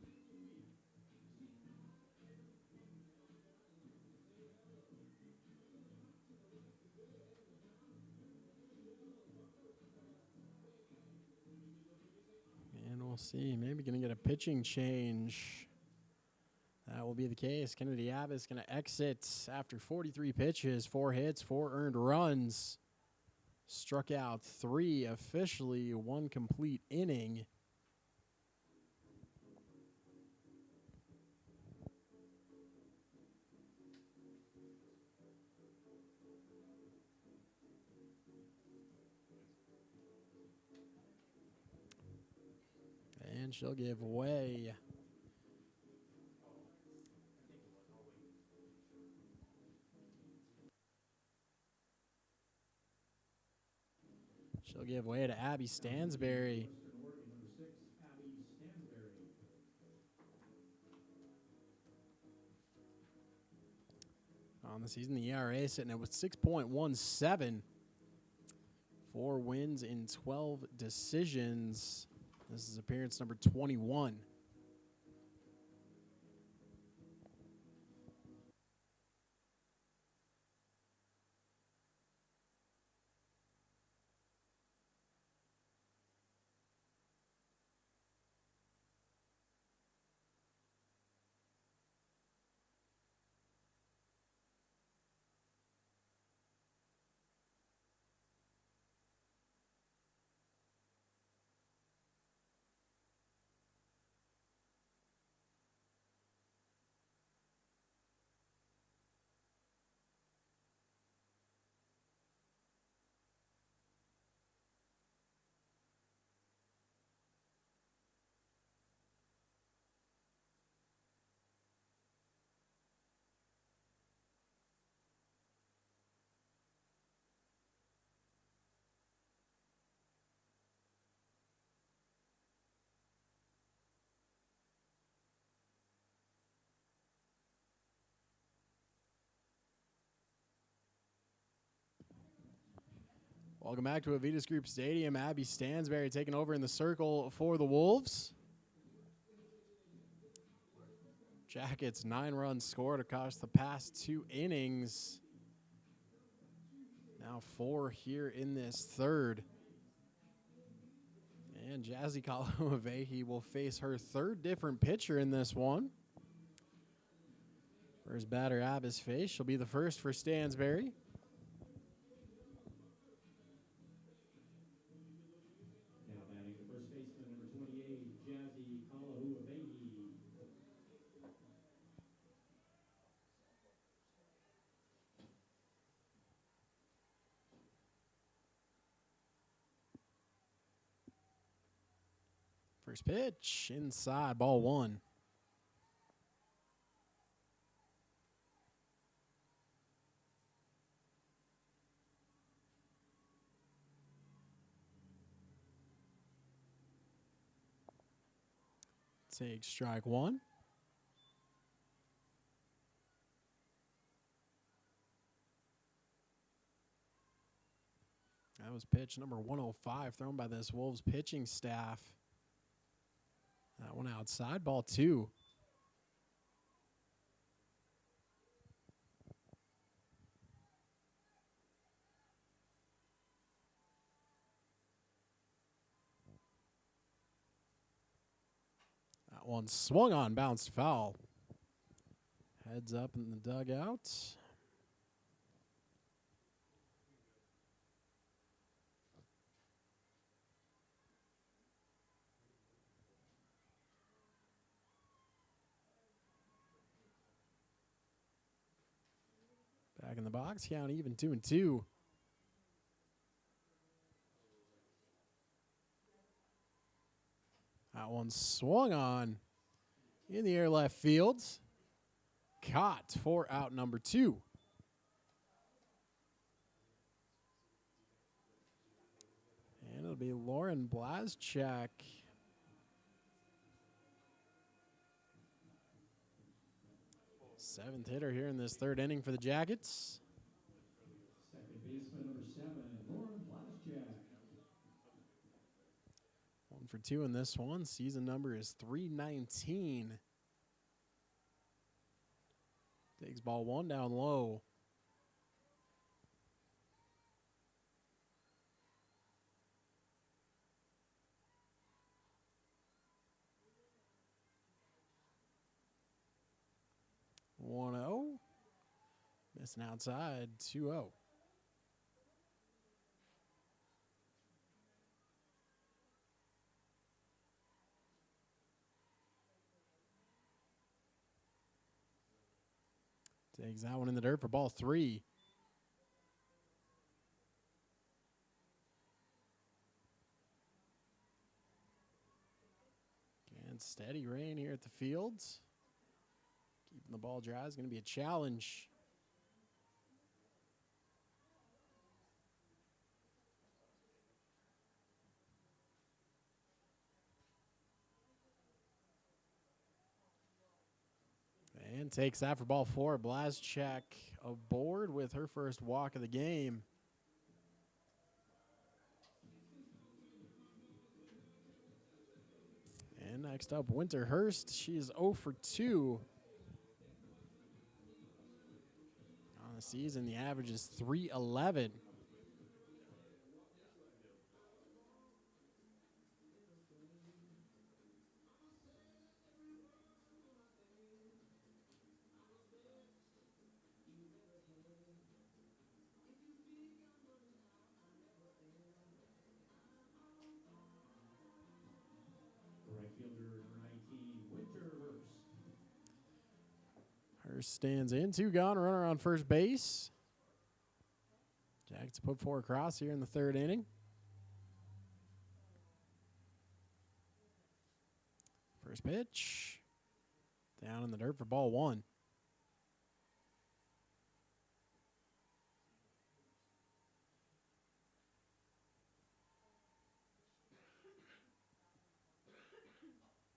And we'll see. Maybe going to get a pitching change. That will be the case. Kennedy Abbott going to exit after 43 pitches, 4 hits, 4 earned runs. Struck out 3 officially, 1 complete inning. And she'll give way. She'll give way to Abby Stansberry. On the season, the ERA sitting at 6.17. 4 wins in 12 decisions. This is appearance number 21. Welcome back to Avitas Group Stadium. Abby Stansberry taking over in the circle for the Wolves. Jackets 9 runs scored across the past 2 innings. Now 4 here in this third. And Jazzy Kalahuavehi will face her 3rd different pitcher in this one. First batter, Abby's face. She'll be the first for Stansberry. Now batting the first baseman, number 28, Jazzy Kalahuavehi. First pitch, inside, ball 1. Take strike 1. was pitch number 105 thrown by this Wolves pitching staff. That one outside, ball 2. That one swung on, bounced foul. Heads up in the dugout. Back in the box, count even 2-2. That one swung on in the air left field. Caught for out number 2. And it'll be Lauren Blazchak. Seventh hitter here in this third inning for the Jackets. Second baseman number 7, Lauren Blazchak. 1 for 2 in this one. Season number is 319. Takes ball 1 down low. One 0. Missing outside, 2-0. Takes that one in the dirt for ball 3. And steady rain here at the field. Keeping the ball dry is going to be a challenge. And takes that for ball 4. Blazchak aboard with her first walk of the game. And next up, Winterhurst. She is 0 for 2. On the season, the average is .311. Right fielder number 19, Winterhurst. Hurst stands in. 2 gone. Runner on first base. Jackets put 4 across here in the third inning. First pitch. Down in the dirt for ball 1.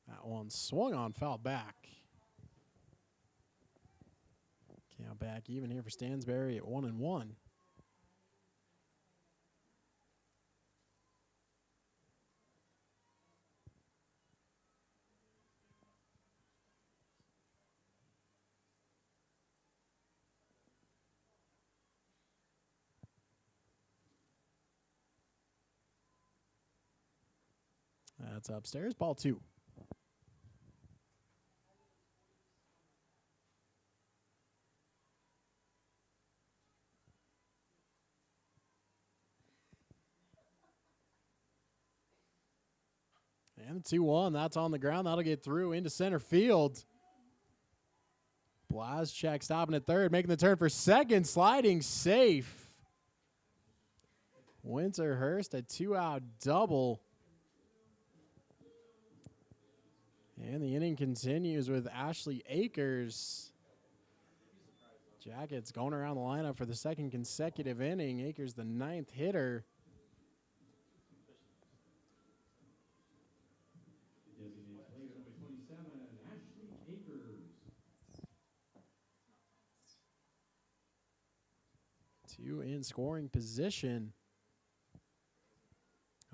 That one swung on, foul back. Count back even here for Stansberry at 1-1. That's upstairs, ball 2. And the 2-1, that's on the ground. That'll get through into center field. Blazchak stopping at third, making the turn for second, sliding safe. Winterhurst, a 2-out double. And the inning continues with Ashley Akers. Jackets going around the lineup for the second consecutive inning. Akers, the 9th hitter. Designated player number 27, Ashley Akers. 2 in scoring position.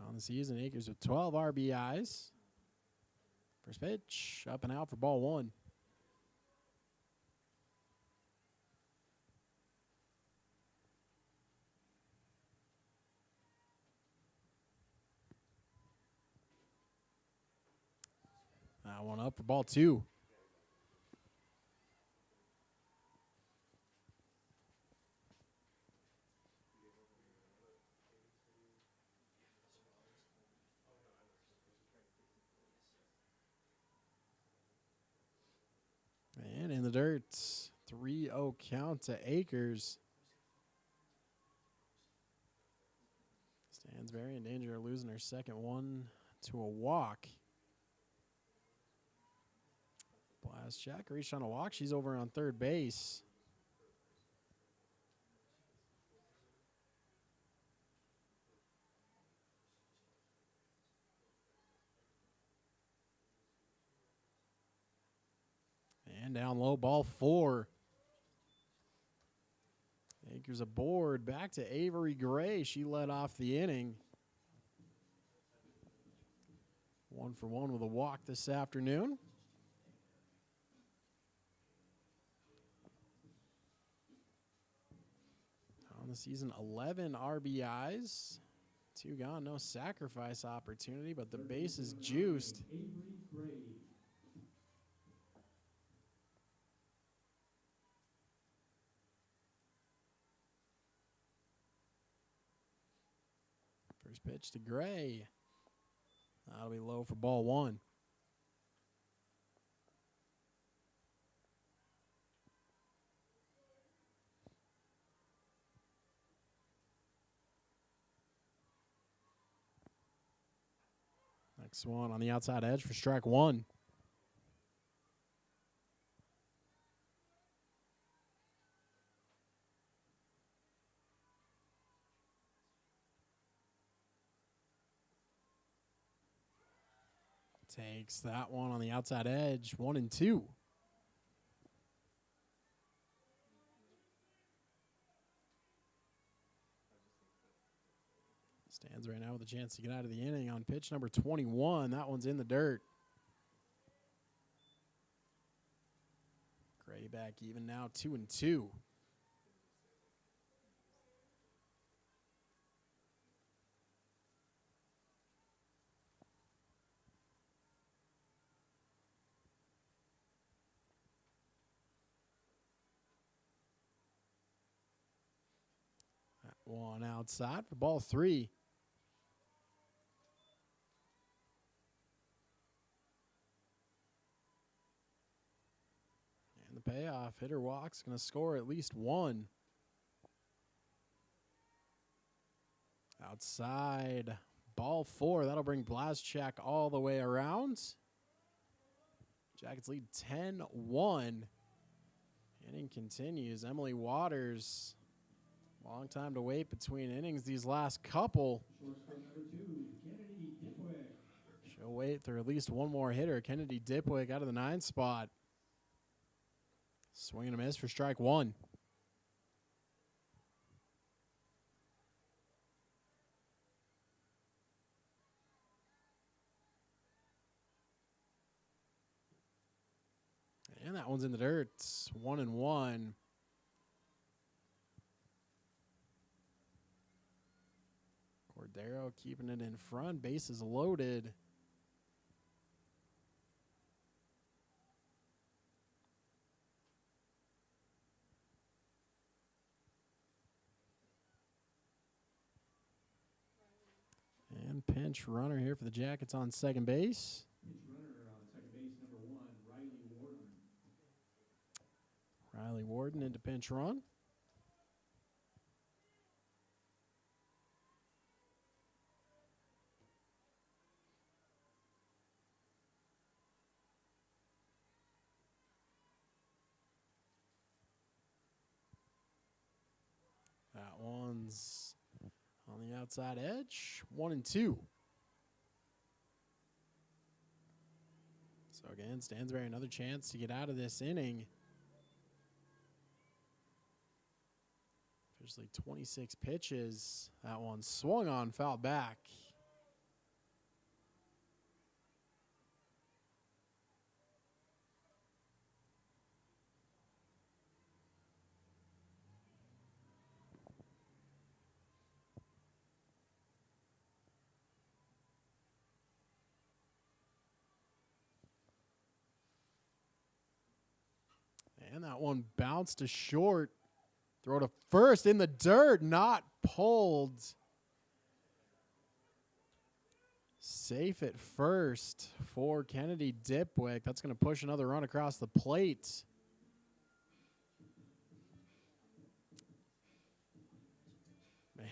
On the season, Akers with 12 RBIs. First pitch, up and out for ball one. That one up for ball two. And in the dirt, 3-0 count to Akers. Stansberry in danger of losing her second one to a walk. Blast check, reached on a walk. She's over on third base. And down low, ball four. Akers aboard, back to Avery Gray. She led off the inning. 1 for 1 with a walk this afternoon. On the season, 11 RBIs. 2 gone, no sacrifice opportunity, but the base is juiced. Avery Gray. First pitch to Gray. That'll be low for ball one. Next one on the outside edge for strike one. Takes that one on the outside edge, 1-2. Stands right now with a chance to get out of the inning on pitch number 21. That one's in the dirt. Gray back even now, 2-2. That one outside for ball three. The payoff, hitter walks, going to score at least one. Outside, ball four. That'll bring Blazchak all the way around. Jackets lead 10-1. Inning continues. Emily Waters, long time to wait between innings these last couple. Shortstop number 2, Kennedy Dipwick. She'll wait for at least one more hitter. Kennedy Dipwick out of the 9 spot. Swing and a miss for strike one. And that one's in the dirt. 1-1. Cordero keeping it in front. Bases loaded. And pinch runner here for the Jackets on second base. Pinch runner on second base, number 1, Riley Warden. Riley Warden into pinch run. That one's on the outside edge, 1-2. So again, Stansberry another chance to get out of this inning. Officially 26 pitches. That one swung on, foul back. And that one bounced to short. Throw to first in the dirt, not pulled. Safe at first for Kennedy Dipwick. That's going to push another run across the plate.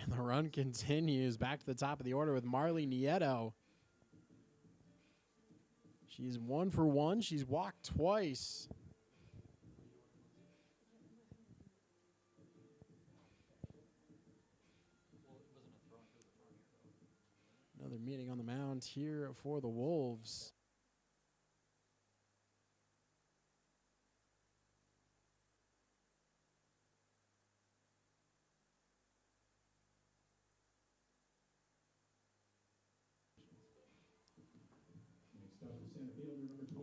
And the run continues back to the top of the order with Marley Nieto. She's 1 for 1. She's walked twice. Another meeting on the mound here for the Wolves.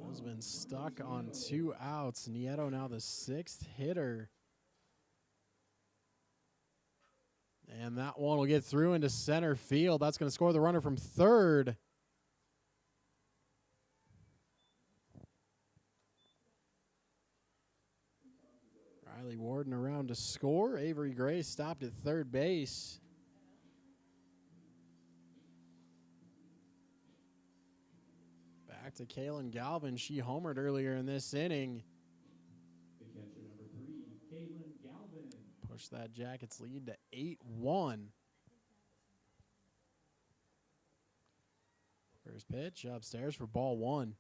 Has been stuck on 2 outs. Nieto now the 6th hitter. And that one will get through into center field. That's going to score the runner from third. Riley Warden around to score. Avery Gray stopped at third base. Back to Kaylin Galvin. She homered earlier in this inning. The catcher, number 3, Kaylin Galvin. Push that Jackets lead to 8-1. First pitch upstairs for ball 1.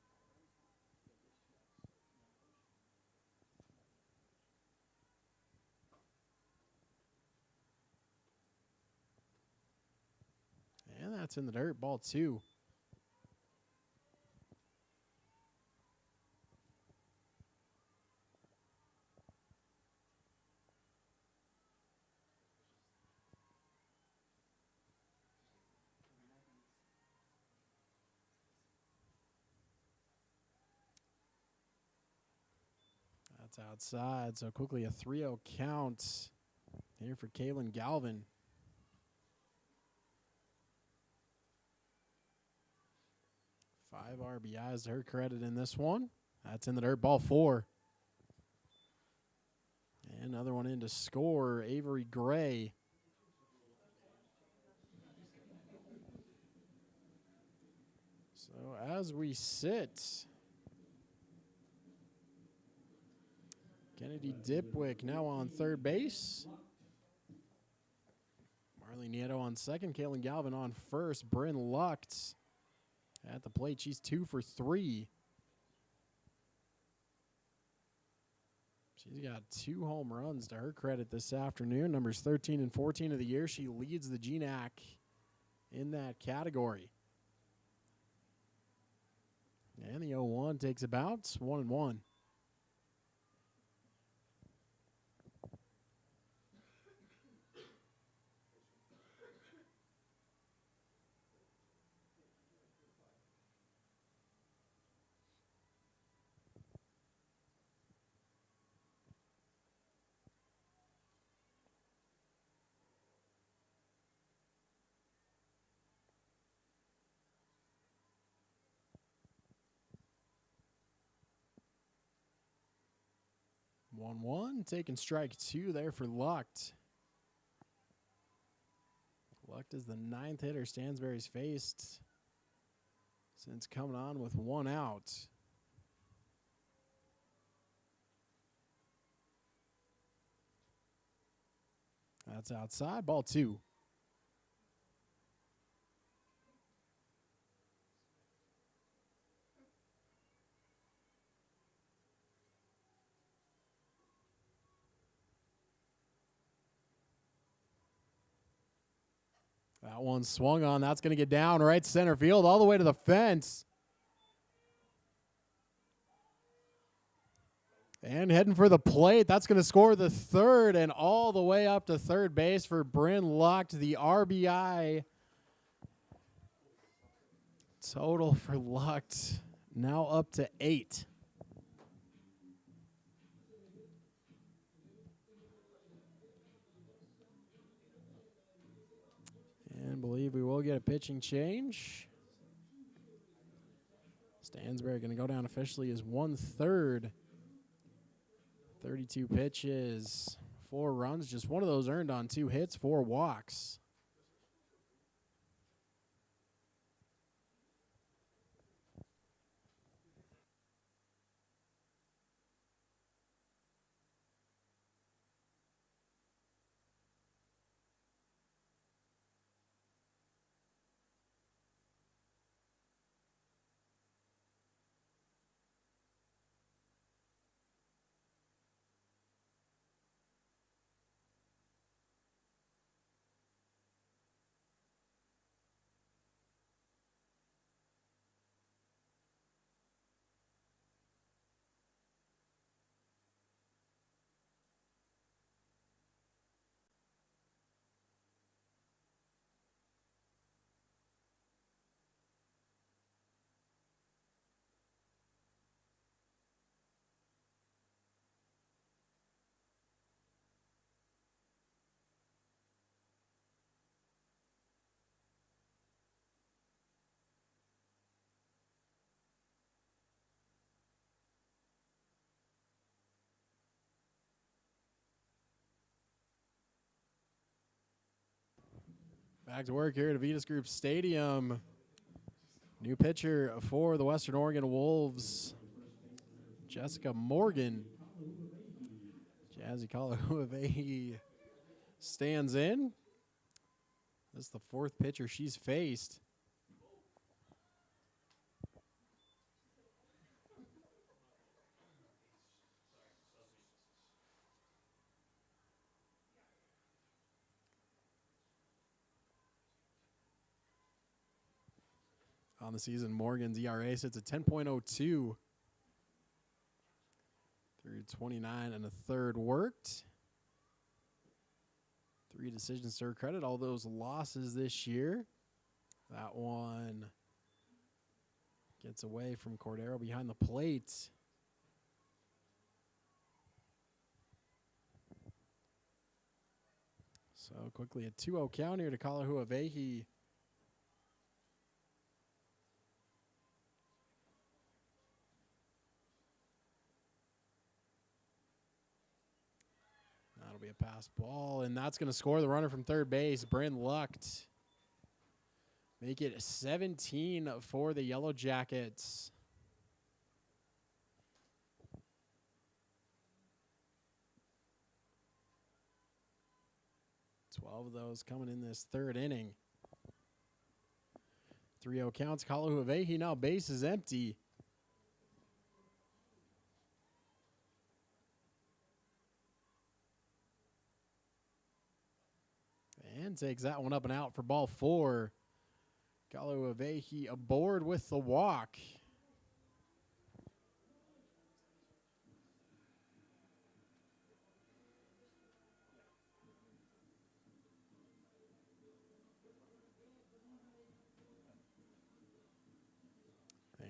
And that's in the dirt, ball 2. That's outside, so quickly a 3-0 count here for Kaylin Galvin. Five RBIs to her credit in this one. That's in the dirt, ball 4. And another one in to score, Avery Gray. So as we sit, Kennedy Dipwick now on third base. Marley Nieto on second. Kaylin Galvin on first. Bryn Lucht at the plate. She's 2 for 3. She's got 2 home runs to her credit this afternoon. Numbers 13 and 14 of the year. She leads the GNAC in that category. And the 0-1 takes about 1-1. One, taking strike 2 there for Lucht. Lucht is the 9th hitter Stansberry's faced since coming on with 1 out. That's outside, ball 2. That one swung on. That's going to get down right center field all the way to the fence. And heading for the plate. That's going to score the third and all the way up to third base for Bryn Lucht. The RBI total for Lucht now up to 8. And believe we will get a pitching change. Stansberry going to go down officially as 1/3 32 pitches, 4 runs, just one of those earned on 2 hits, 4 walks. Back to work here at Avitas Group Stadium. New pitcher for the Western Oregon Wolves, Jessica Morgan. Jazzy Kalahuavehi stands in. This is the 4th pitcher she's faced. On the season, Morgan's ERA sits at 10.02 through 29 and a third worked. 3 decisions to her credit. All those losses this year. That one gets away from Cordero behind the plate. So quickly a 2-0 count here to Kalahuavehi. That'll be a pass ball, and that's going to score the runner from third base, Bryn Lucht. Make it 17 for the Yellow Jackets. Twelve of those coming in this third inning. 3-0 counts. Kalahuavehi now base is empty. And takes that one up and out for ball 4. Kalahuavehi aboard with the walk.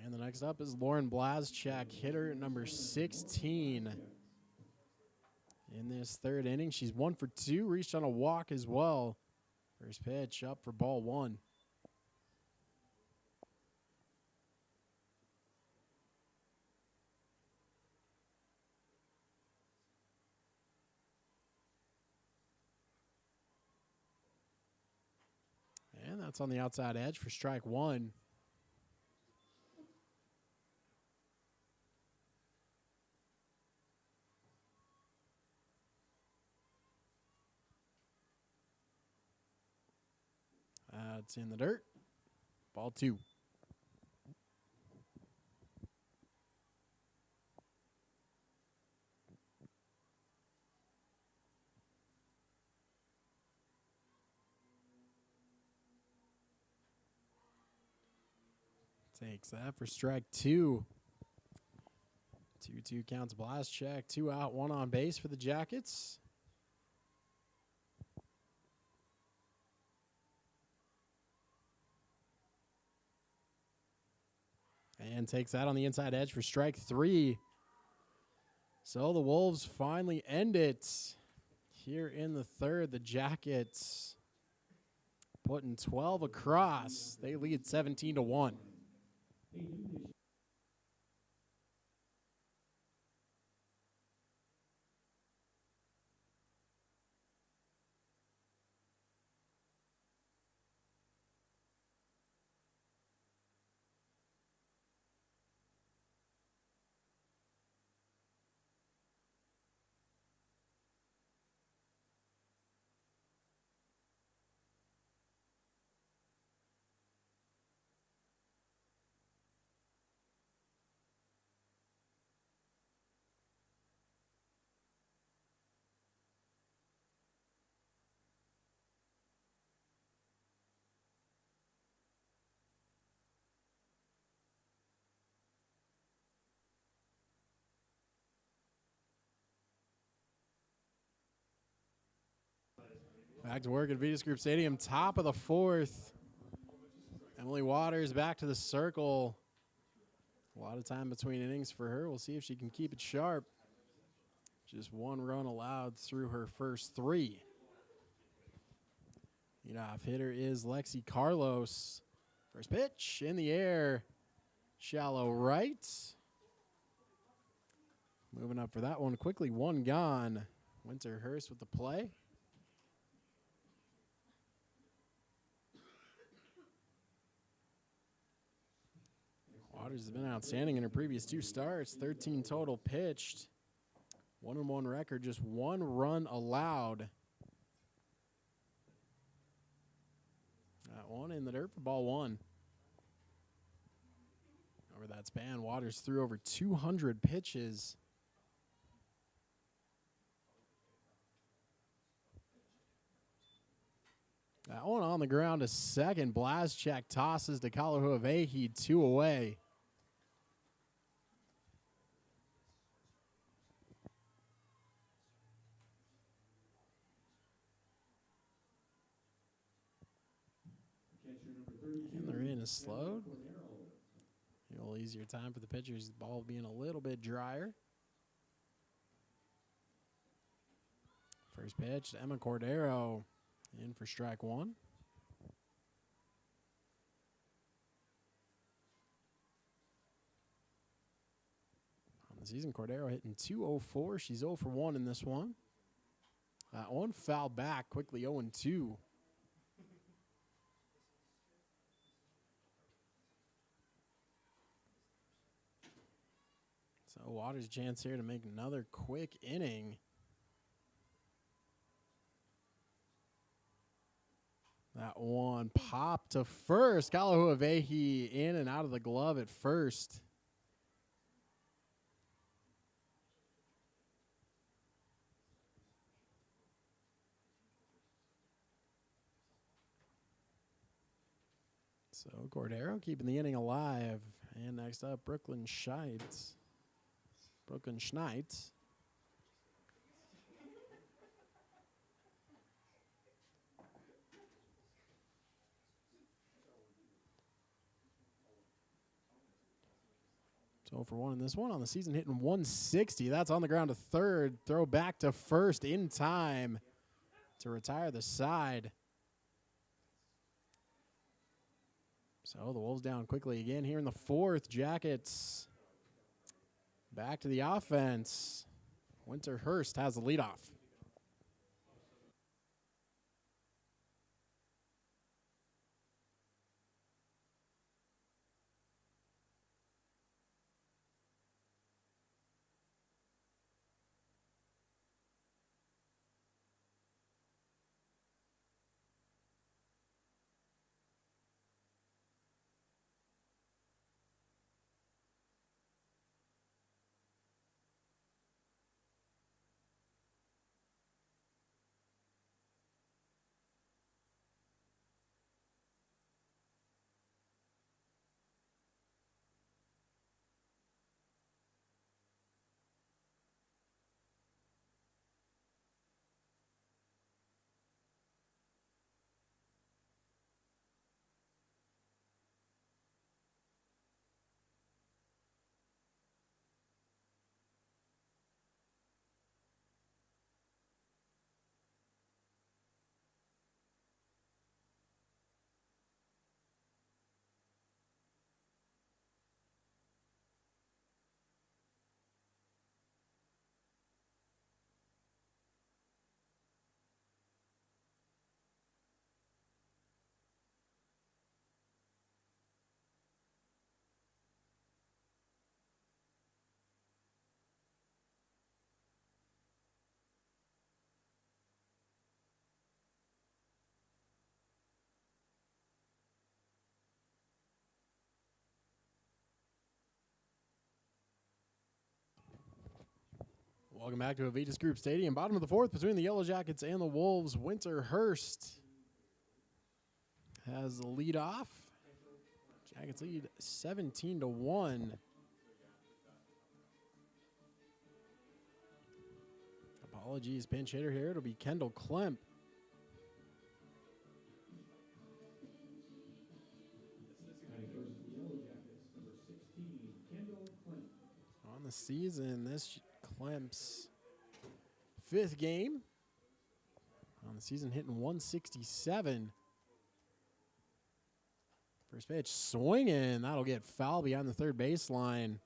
And the next up is Lauren Blazchak, hitter number 16. In this third inning, she's 1 for 2, reached on a walk as well. First pitch up for ball 1. And that's on the outside edge for strike 1. That's in the dirt. Ball 2. Takes that for strike 2. 2-2 counts Blazchak. 2 out, 1 on base for the Jackets. And takes that on the inside edge for strike 3. So the Wolves finally end it here in the third. The Jackets putting 12 across. They lead 17-1. Back to work at Vetus Group Stadium, top of the fourth. Emily Waters back to the circle. A lot of time between innings for her. We'll see if she can keep it sharp. Just one run allowed through her first three. Leadoff hitter is Lexi Carlos. First pitch in the air. Shallow right. Moving up for that one quickly. One gone. Winterhurst with the play. Waters has been outstanding in her previous two starts. 13 total pitched. 1-1 record, just one run allowed. That one in the dirt for ball one. Over that span, Waters threw over 200 pitches. That one on the ground to second. Blazchek tosses to Kalahuavehi, 2 away. And the rain is slowed. A little easier time for the pitchers. The ball being a little bit drier. First pitch to Emma Cordero. In for strike one. On the season, Cordero hitting .204. She's 0 for 1 in this one. That one foul back quickly, 0-2. So Waters' chance here to make another quick inning. That one popped to first. Kalahuavehi in and out of the glove at first. So Cordero keeping the inning alive. And next up, Brooklyn Schneitz. So for 1 in this one. On the season, hitting 160. That's on the ground to third. Throw back to first in time to retire the side. So the Wolves down quickly again here in the fourth. Jackets back to the offense. Winterhurst has the leadoff. Welcome back to Vetus Group Stadium. Bottom of the fourth between the Yellow Jackets and the Wolves. Winterhurst has the lead off. Jackets lead 17-1. Apologies, pinch hitter here. It'll be Kendall Klemp. season. This Clem's 5th game on the season, hitting 167. First pitch swinging. That'll get foul behind the third baseline.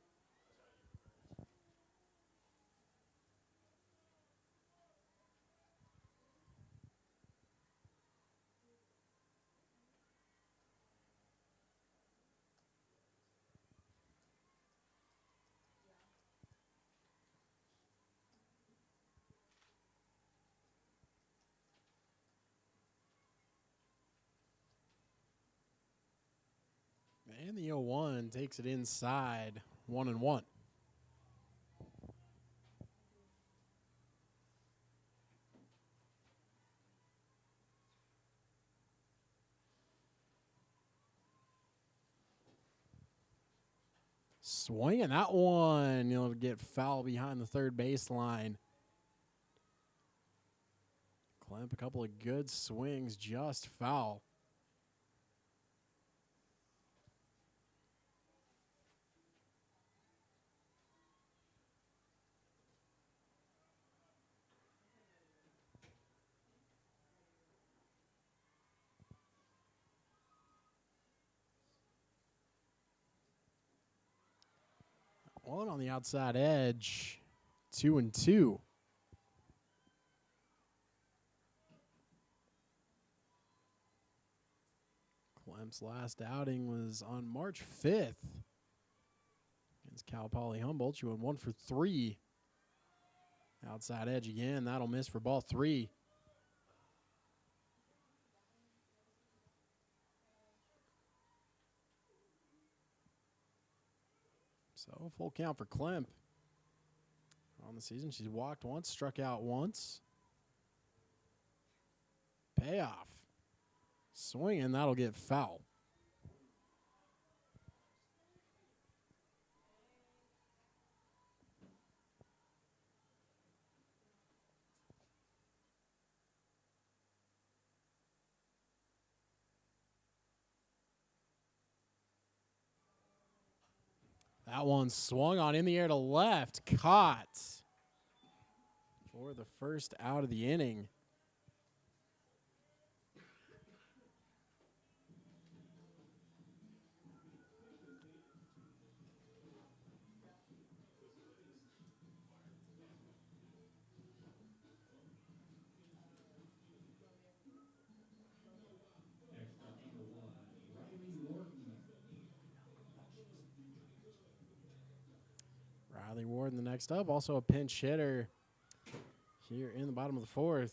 And the 0-1 takes it inside, 1-1. Swinging that one. You'll get foul behind the third baseline. Clemp, a couple of good swings, just foul. One on the outside edge, 2-2. Clem's last outing was on March 5th against Cal Poly Humboldt. She went 1 for 3. Outside edge again. That'll miss for ball 3. So full count for Clem. On the season, she's walked once, struck out once. Payoff. Swinging, that'll get foul. That one swung on in the air to left. Caught for the first out of the inning. Next up, number 1, Riley Warden. Riley Warden, the next up, also a pinch hitter here in the bottom of the 4th.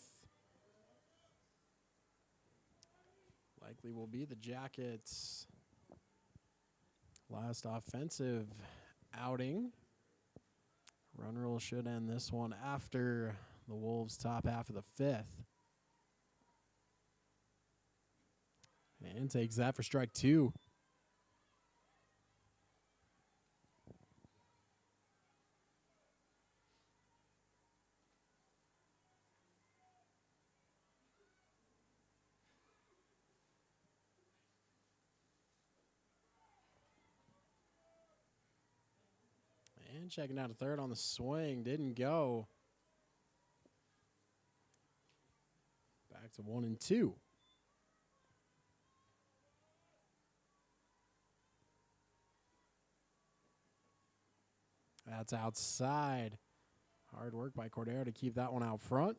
Likely will be the Jackets' last offensive outing. Run rule should end this one after the Wolves' top half of the 5th. And takes that for strike 2. And checking out a third on the swing. Didn't go. Back to 1-2. That's outside. Hard work by Cordero to keep that one out front.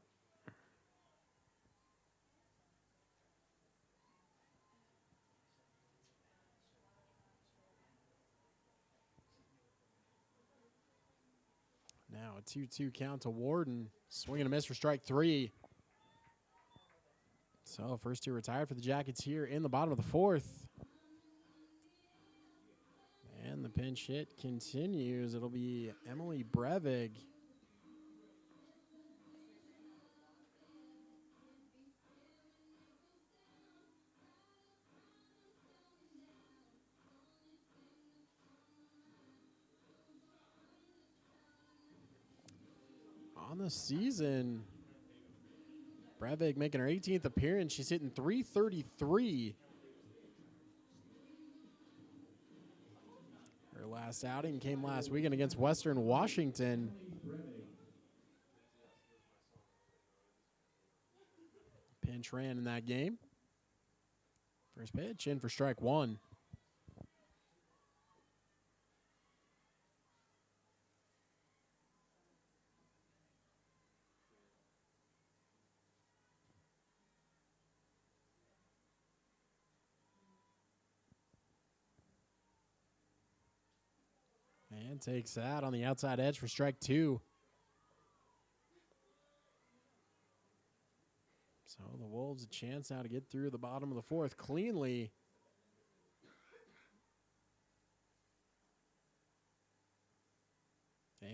Now a 2-2 count to Warden. Swing and a miss for strike 3. So first 2 retired for the Jackets here in the bottom of the 4th. And the pinch hit continues. It'll be Emily Brevig. On the season, Brevig making her 18th appearance. She's hitting .333. Her last Last outing came last weekend against Western Washington. Pinch ran in that game. First pitch in for strike one. And takes that on the outside edge for strike two. So the Wolves a chance now to get through the bottom of the fourth cleanly.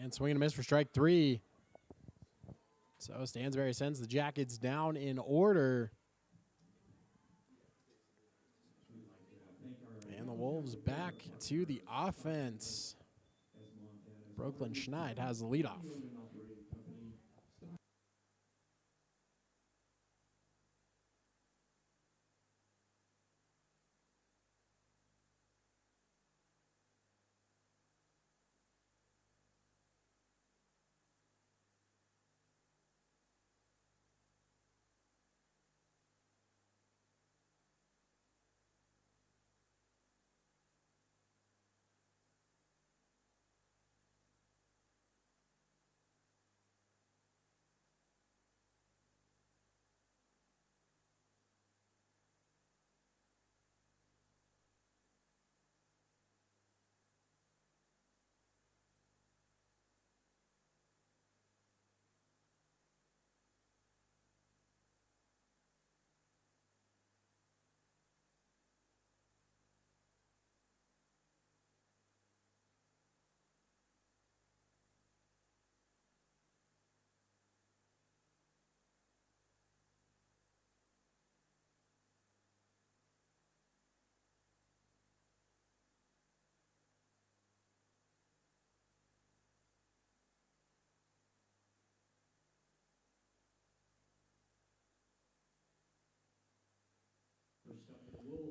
And swing and a miss for strike three. So Stansberry sends the Jackets down in order. And the Wolves back to the offense. Brooklyn Schneid has the leadoff.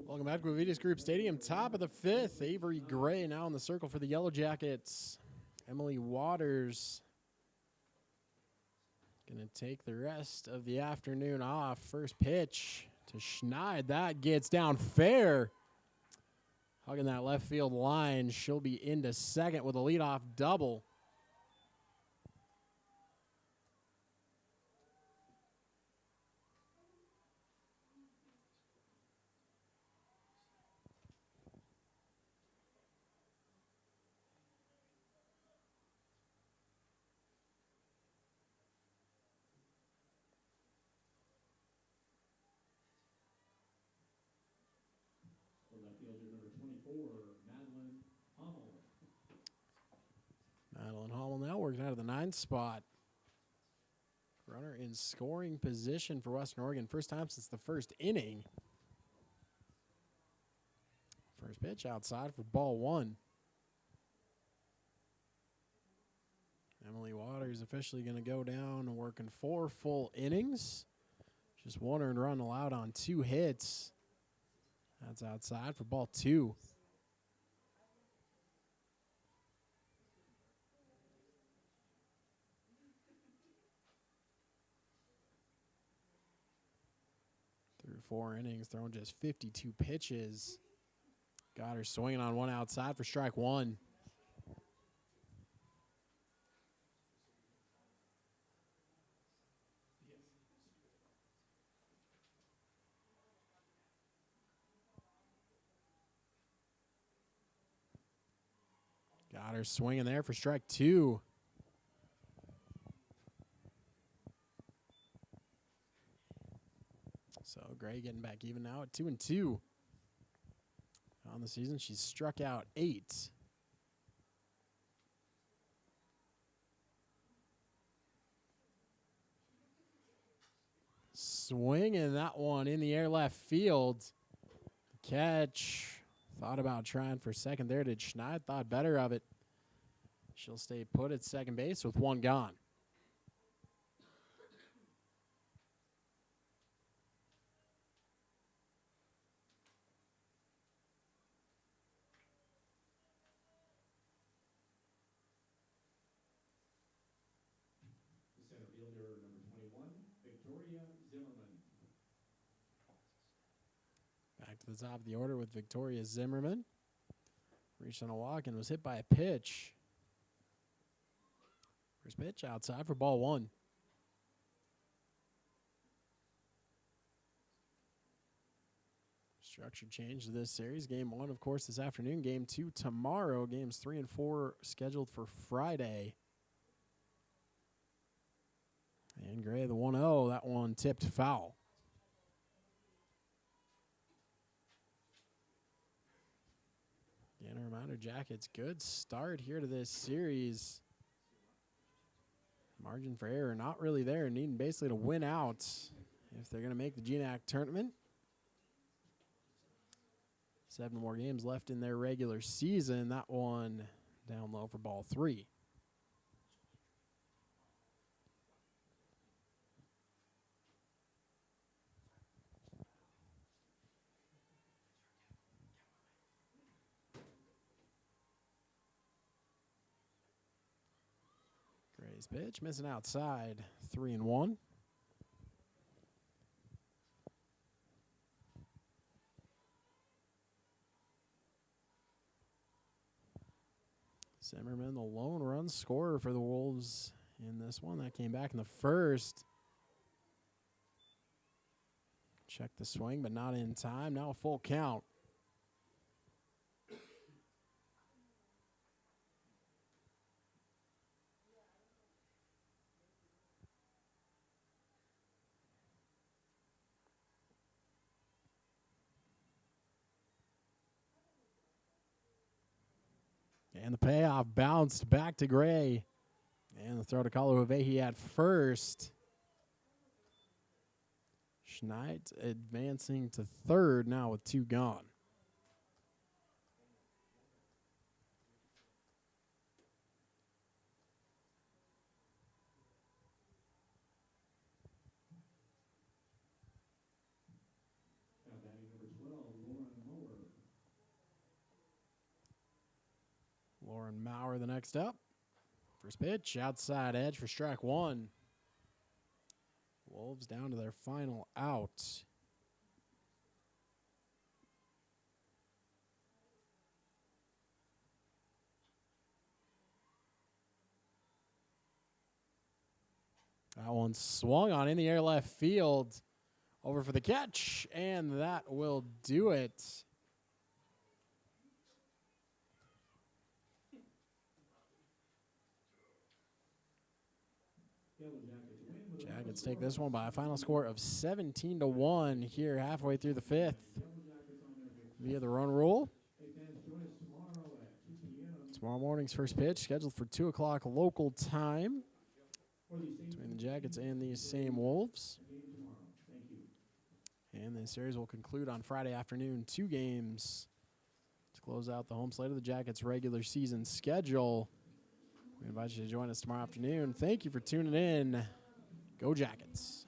Welcome back to Avitas Group Stadium. Top of the fifth. Avery Gray now in the circle for the Yellow Jackets. Emily Waters going to take the rest of the afternoon off. First pitch to Schneid. That gets down fair. Hugging that left field line. She'll be into second with a leadoff double. Madeline Hall now working out of the 9th spot. Runner in scoring position for Western Oregon. First time since the first inning. First pitch outside for ball one. Emily Waters officially going to go down working 4 full innings. Just one earned run allowed on 2 hits. That's outside for ball two. Through 4 innings, throwing just 52 pitches. Got her swinging on one outside for strike one. Got her swinging there for strike two. So Gray getting back even now at 2-2. On the season, she's struck out 8. Swinging that one in the air left field. Catch. Thought about trying for second there. Did Schneid? Thought better of it. She'll stay put at second base with one gone. Back to the top of the order with Victoria Zimmerman. Reached on a walk and was hit by a pitch. First pitch outside for ball one. Structure change to this series. Game 1, of course, this afternoon. Game 2 tomorrow. Games 3 and 4 scheduled for Friday. And Gray, the 1-0. That one tipped foul. Again, a reminder, Jackets, good start here to this series. Margin for error not really there. Needing basically to win out if they're going to make the GNAC tournament. 7 more games left in their regular season. That one down low for ball 3. Gray's pitch missing outside. 3-1. Zimmerman, the lone run scorer for the Wolves in this one. That came back in the first. Check the swing, but not in time. Now a full count. And the payoff bounced back to Gray. And the throw to Kaluavehi at first. Schneid advancing to third now with 2 gone. Now batting number 12, Lauren Mower. Lauren Maurer the next up. First pitch, outside edge for strike 1. Wolves down to their final out. That one swung on in the air left field. Over for the catch, and that will do it. Jackets take this one by a final score of 17-1 here halfway through the 5th via the run rule. Tomorrow morning's first pitch scheduled for 2 o'clock local time between the Jackets and these same Wolves. And the series will conclude on Friday afternoon. 2 games to close out the home slate of the Jackets' regular season schedule. We invite you to join us tomorrow afternoon. Thank you for tuning in. Go Jackets.